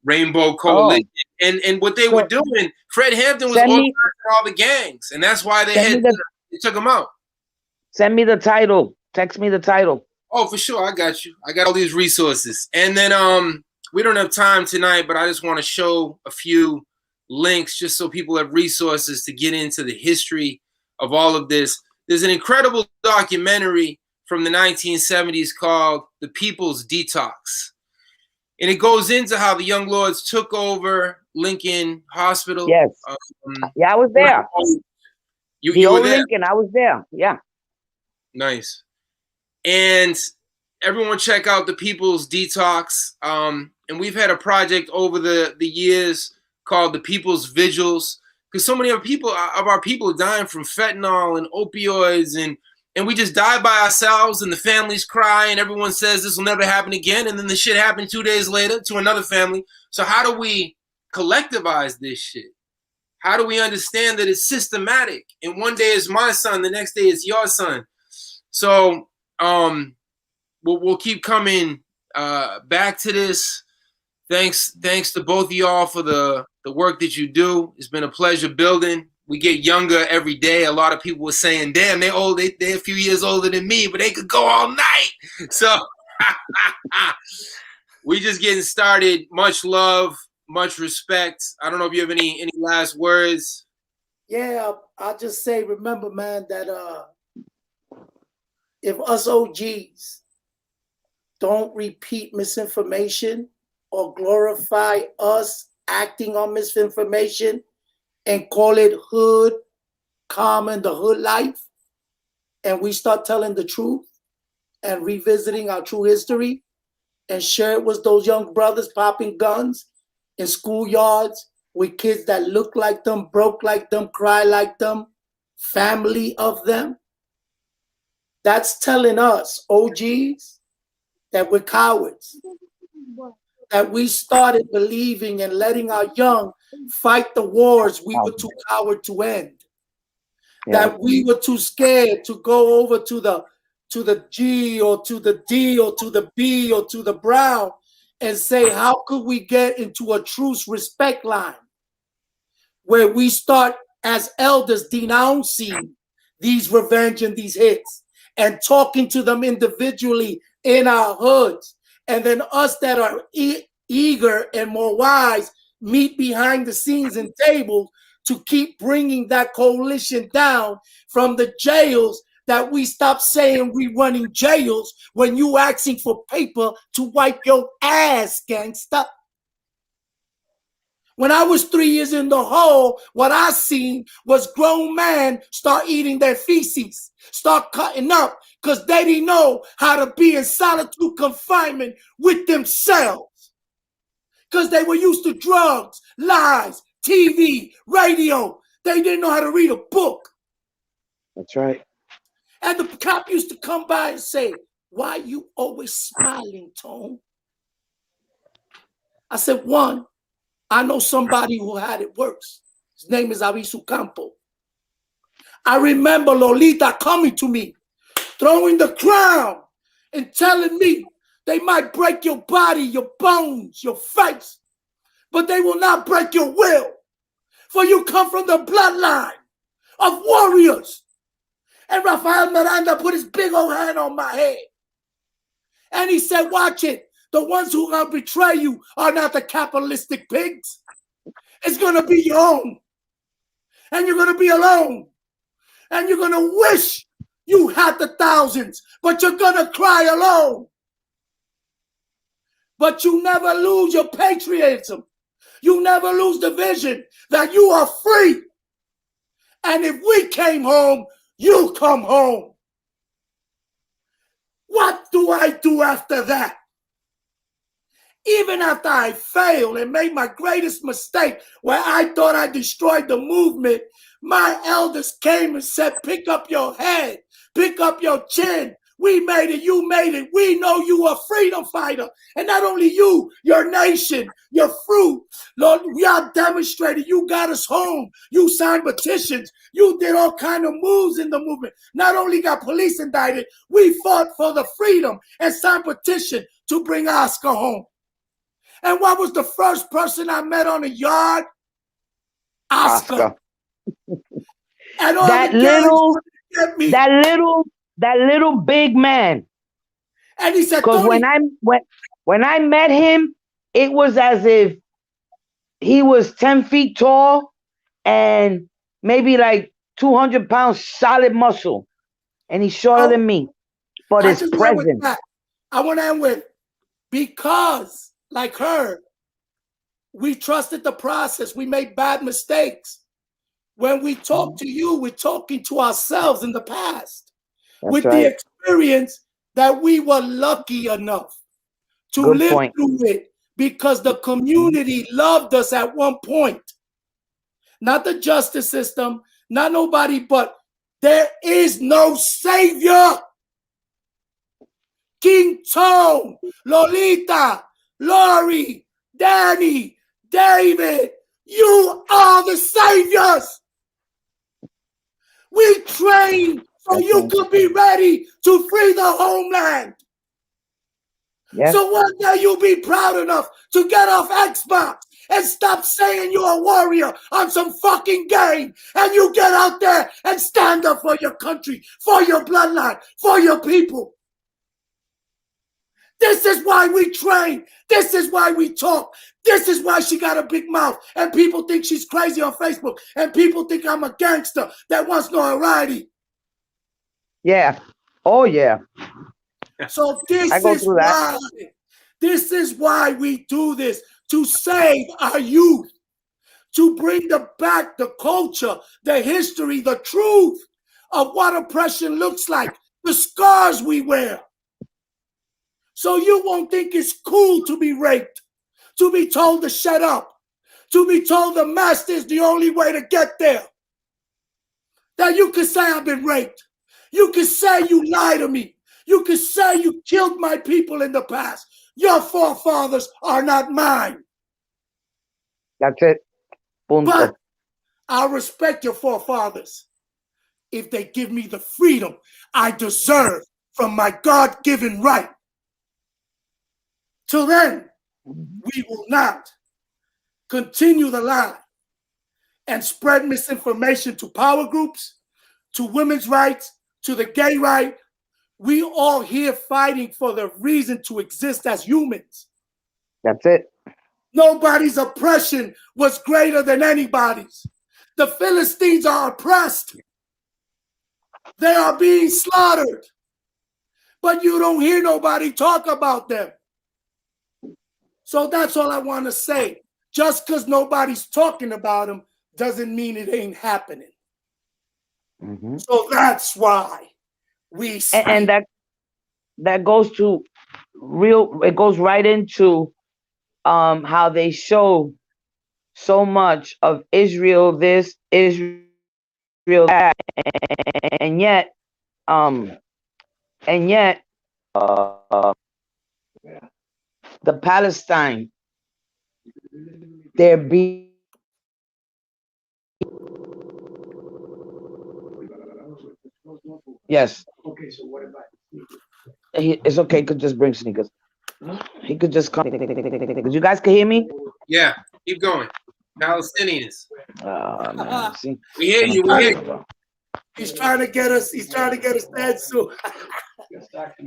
Rainbow Coalition. And what they were doing, Fred Hampton was organizing all the gangs, and that's why they took them out. Send me the title. Text me the title. Oh, for sure. I got you. I got all these resources. And then we don't have time tonight, but I just want to show a few links just so people have resources to get into the history of all of this. There's an incredible documentary from the 1970s called The People's Detox. And it goes into how the Young Lords took over Lincoln Hospital. Yes. I was there. You were there? Lincoln, I was there. Yeah. Nice. And everyone check out The People's Detox. And we've had a project over the years called The People's Vigils. Because so many of our people are dying from fentanyl and opioids, and we just die by ourselves, and the families cry, and everyone says this will never happen again, and then the shit happened 2 days later to another family. So how do we collectivize this shit? How do we understand that it's systematic? And one day it's my son, the next day it's your son. So we'll keep coming back to this. Thanks to both of y'all for the work that you do. It's been a pleasure building. We get younger every day. A lot of people were saying, damn, they're old. They're a few years older than me, but they could go all night. So we just getting started. Much love, much respect. I don't know if you have any last words. Yeah, I'll just say, remember, man, that if us OGs don't repeat misinformation or glorify us acting on misinformation and call it hood, common, the hood life, and we start telling the truth and revisiting our true history and share it with those young brothers popping guns in schoolyards with kids that look like them, broke like them, cry like them, family of them. That's telling us, OGs, that we're cowards. That we started believing and letting our young fight the wars we were too coward to end. Yeah. That we were too scared to go over to the G or to the D or to the B or to the Brown and say, how could we get into a truce respect line where we start as elders denouncing these revenge and these hits and talking to them individually in our hoods. And then us that are eager and more wise meet behind the scenes and tables to keep bringing that coalition down from the jails, that we stop saying we running jails when you asking for paper to wipe your ass, gangsta. When I was 3 years in the hole, what I seen was grown men start eating their feces, start cutting up, because they didn't know how to be in solitude confinement with themselves. Because they were used to drugs, lies, TV, radio. They didn't know how to read a book. That's right. And the cop used to come by and say, why you always smiling, Tone? I said, one, I know somebody who had it worse. His name is Avisu Campo. I remember Lolita coming to me, throwing the crown and telling me they might break your body, your bones, your face, but they will not break your will. For you come from the bloodline of warriors. And Rafael Miranda put his big old hand on my head. And he said, watch it. The ones who are going to betray you are not the capitalistic pigs. It's going to be your own. And you're going to be alone. And you're going to wish you had the thousands, but you're going to cry alone. But you never lose your patriotism. You never lose the vision that you are free. And if we came home, you come home. What do I do after that? Even after I failed and made my greatest mistake where I thought I destroyed the movement, my elders came and said, pick up your head, pick up your chin. We made it, you made it. We know you are a freedom fighter. And not only you, your nation, your fruit. Lord, we are demonstrated. You got us home. You signed petitions. You did all kind of moves in the movement. Not only got police indicted, we fought for the freedom and signed petition to bring Oscar home. And what was the first person I met on the yard? Oscar. And all That little big man. And he said, because when I met him, it was as if he was 10 feet tall and maybe like 200 pounds solid muscle. And he's shorter than me. But his presence. I want to end with, because like her, we trusted the process. We made bad mistakes. When we talk to you, we're talking to ourselves in the past. That's with right. The experience that we were lucky enough to live through it because the community loved us at one point. Not the justice system, not nobody, but there is no savior. King Tone, Lolita, Lori, Danny, David, you are the saviors. We trained so you could be ready to free the homeland. Yes. So one day you'll be proud enough to get off Xbox and stop saying you're a warrior on some fucking game, and you get out there and stand up for your country, for your bloodline, for your people. This is why we train. This is why we talk. This is why she got a big mouth. And people think she's crazy on Facebook. And people think I'm a gangster that wants notoriety. Yeah. Oh, yeah. So I go through that. this is why we do this, to save our youth, to bring back the culture, the history, the truth of what oppression looks like, the scars we wear. So you won't think it's cool to be raped, to be told to shut up, to be told the master is the only way to get there. That you can say I've been raped. You can say you lied to me. You can say you killed my people in the past. Your forefathers are not mine. That's it. Punto. But I'll respect your forefathers if they give me the freedom I deserve from my God-given right. Till then, we will not continue the lie and spread misinformation to power groups, to women's rights, to the gay right. We all here fighting for the reason to exist as humans. That's it. Nobody's oppression was greater than anybody's. The Philistines are oppressed. They are being slaughtered. But you don't hear nobody talk about them. So that's all I want to say. Just because nobody's talking about them doesn't mean it ain't happening. Mm-hmm. So that's why we speak. And that goes to it goes right into how they show so much of Israel this, Israel that, and yet the Palestine, they're being yes. Okay, so what about It's okay. He could just bring sneakers. He could just come. You guys can hear me? Yeah, keep going. Palestinians. Man, see? We hear you. We hear you. He's trying to get us. He's trying to get us dead soon.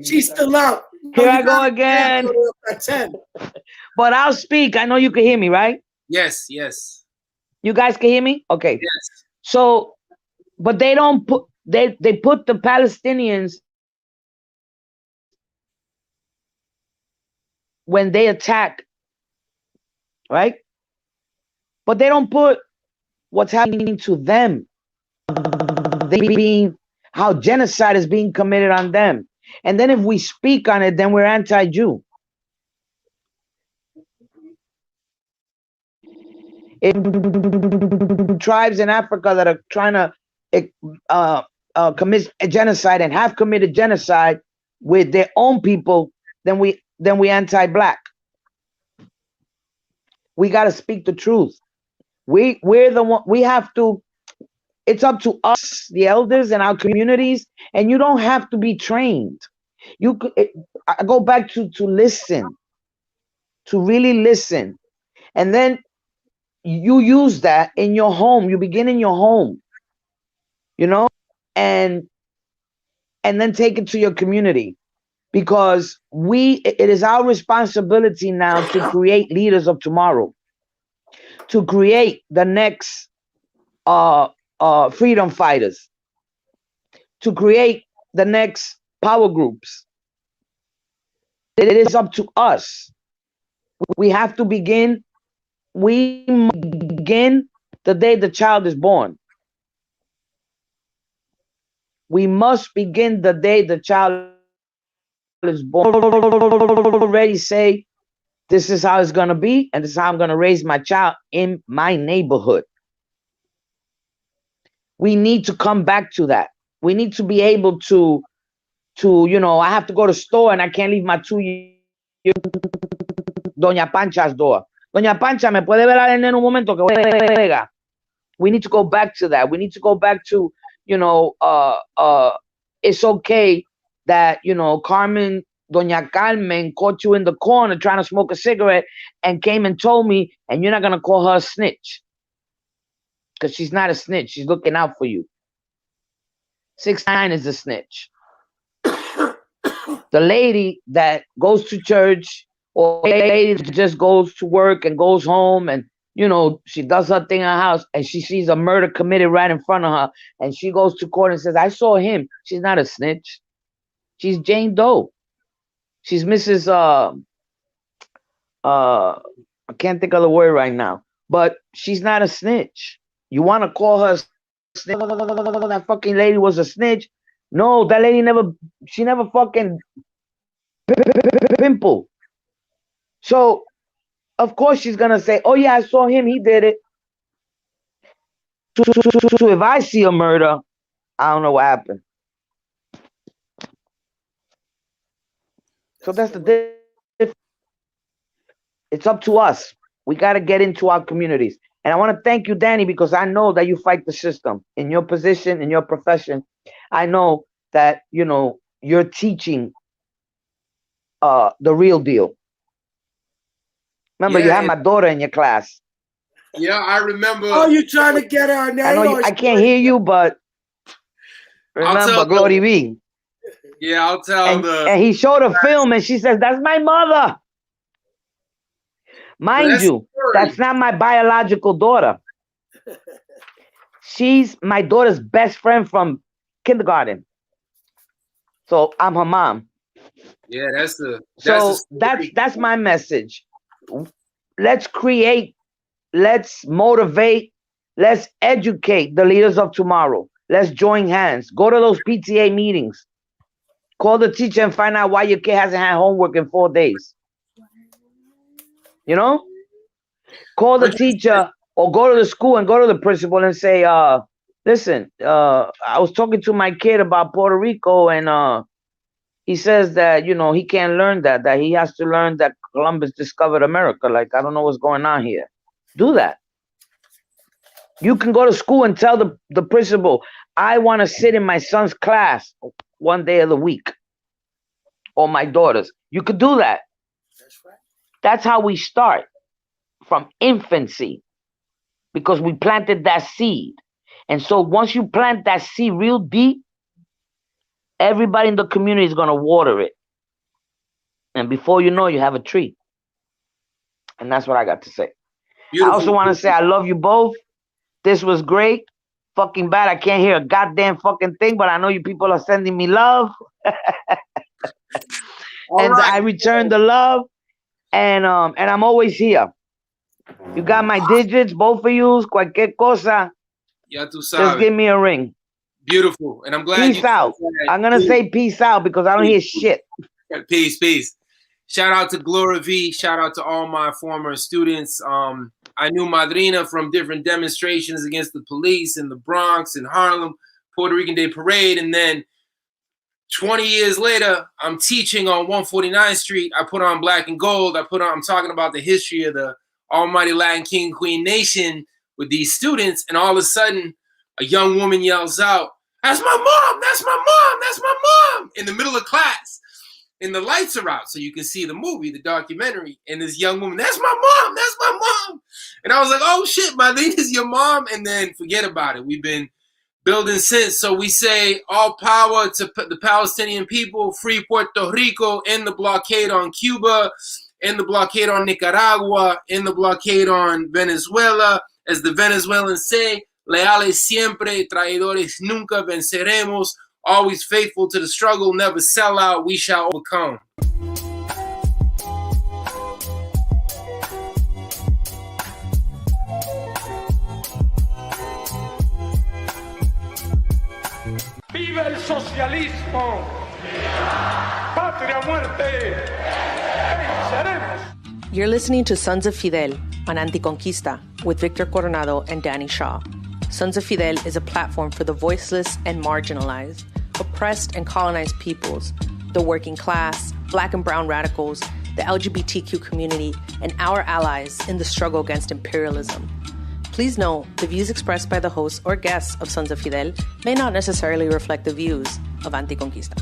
She's still out. Here I go again. At 10. But I'll speak. I know you can hear me, right? Yes, yes. You guys can hear me? Okay. Yes. So, but they don't put they put the Palestinians when they attack, right? But they don't put what's happening to them. How genocide is being committed on them. And then if we speak on it, then we're anti-Jew. Tribes in Africa that are trying to commit a genocide and have committed genocide with their own people, then we anti-black. We got to speak the truth. We're the one. We have to. It's up to us, the elders in our communities, and you don't have to be trained. I go back to listen, to really listen, and then you use that in your home. You begin in your home, and then take it to your community, because it is our responsibility now to create leaders of tomorrow, to create the next freedom fighters, to create the next power groups. It is up to us. We have to begin. We begin the day the child is born. We must begin the day the child is born. Already say, this is how it's going to be, and this is how I'm going to raise my child in my neighborhood. We need to come back to that. We need to be able to I have to go to the store and I can't leave my 2-year Doña Pancha's door. Doña Pancha, ¿me puede ver en un momento que voy a? We need to go back to that. We need to go back to, it's okay that, Doña Carmen caught you in the corner trying to smoke a cigarette and came and told me, and you're not going to call her a snitch. Because she's not a snitch. She's looking out for you. 6ix9ine is a snitch. The lady that goes to church, or a lady that just goes to work and goes home and, she does her thing in her house and she sees a murder committed right in front of her and she goes to court and says, I saw him. She's not a snitch. She's Jane Doe. She's Mrs. I can't think of the word right now, but she's not a snitch. You want to call her snitch? That fucking lady was a snitch. No, that lady she never fucking pimple. So, of course, she's gonna say, "Oh yeah, I saw him. He did it." So if I see a murder, I don't know what happened. So that's the difference. It's up to us. We got to get into our communities. And I want to thank you, Danny, because I know that you fight the system in your position, in your profession. I know that, you're teaching the real deal. Remember, you had my daughter in your class. Yeah, I remember. Oh, you trying to get her now? I know I can't hear you, but remember, Glory be. Yeah, I'll tell and he showed a film, and she says, "That's my mother." Mind you, that's not my biological daughter. She's my daughter's best friend from kindergarten. So I'm her mom. Yeah, that's my message. Let's create, let's motivate, let's educate the leaders of tomorrow. Let's join hands. Go to those PTA meetings. Call the teacher and find out why your kid hasn't had homework in 4 days. Call the teacher or go to the school and go to the principal and say, listen, I was talking to my kid about Puerto Rico, and he says that, he can't learn that he has to learn that Columbus discovered America. Like, I don't know what's going on here. Do that. You can go to school and tell the principal, I want to sit in my son's class 1 day of the week, or my daughter's. You could do that. That's right. That's how we start, from infancy, because we planted that seed. And so once you plant that seed real deep, everybody in the community is going to water it. And before you know, you have a tree. And that's what I got to say. Beautiful. I also want to say I love you both. This was great. Fucking bad I can't hear a goddamn fucking thing, but I know you people are sending me love. And right. I return the love. And I'm always here. You got my digits, both of you. Cualquier cosa. Ya tú sabes. Just give me a ring. Beautiful. And I'm glad peace out. I'm going to say peace out because I don't hear shit. Peace. Shout out to Gloria V. Shout out to all my former students. I knew Madrina from different demonstrations against the police in the Bronx, in Harlem, Puerto Rican Day Parade. And then 20 years later, I'm teaching on 149th Street. I put on Black and Gold. I'm talking about the history of the almighty Latin King Queen Nation with these students. And all of a sudden, a young woman yells out, "That's my mom! That's my mom! That's my mom!" in the middle of class. And the lights are out, so you can see the movie, the documentary. And this young woman, "That's my mom! That's my mom!" And I was like, oh shit, Madrina's your mom? And then forget about it. We've been building since. So we say all power to the Palestinian people, free Puerto Rico, end the blockade on Cuba, end the blockade on Nicaragua, end the blockade on Venezuela. As the Venezuelans say, leales siempre, traidores nunca, venceremos. Always faithful to the struggle, never sell out, we shall overcome. ¡Viva el socialismo! ¡Patria muerte! ¡Venceremos! You're listening to Sons of Fidel on ANTICONQUISTA with Victor Coronado and Danny Shaw. Sons of Fidel is a platform for the voiceless and marginalized, oppressed and colonized peoples, the working class, Black and brown radicals, the LGBTQ community, and our allies in the struggle against imperialism. Please note, the views expressed by the hosts or guests of Sons of Fidel may not necessarily reflect the views of ANTICONQUISTA.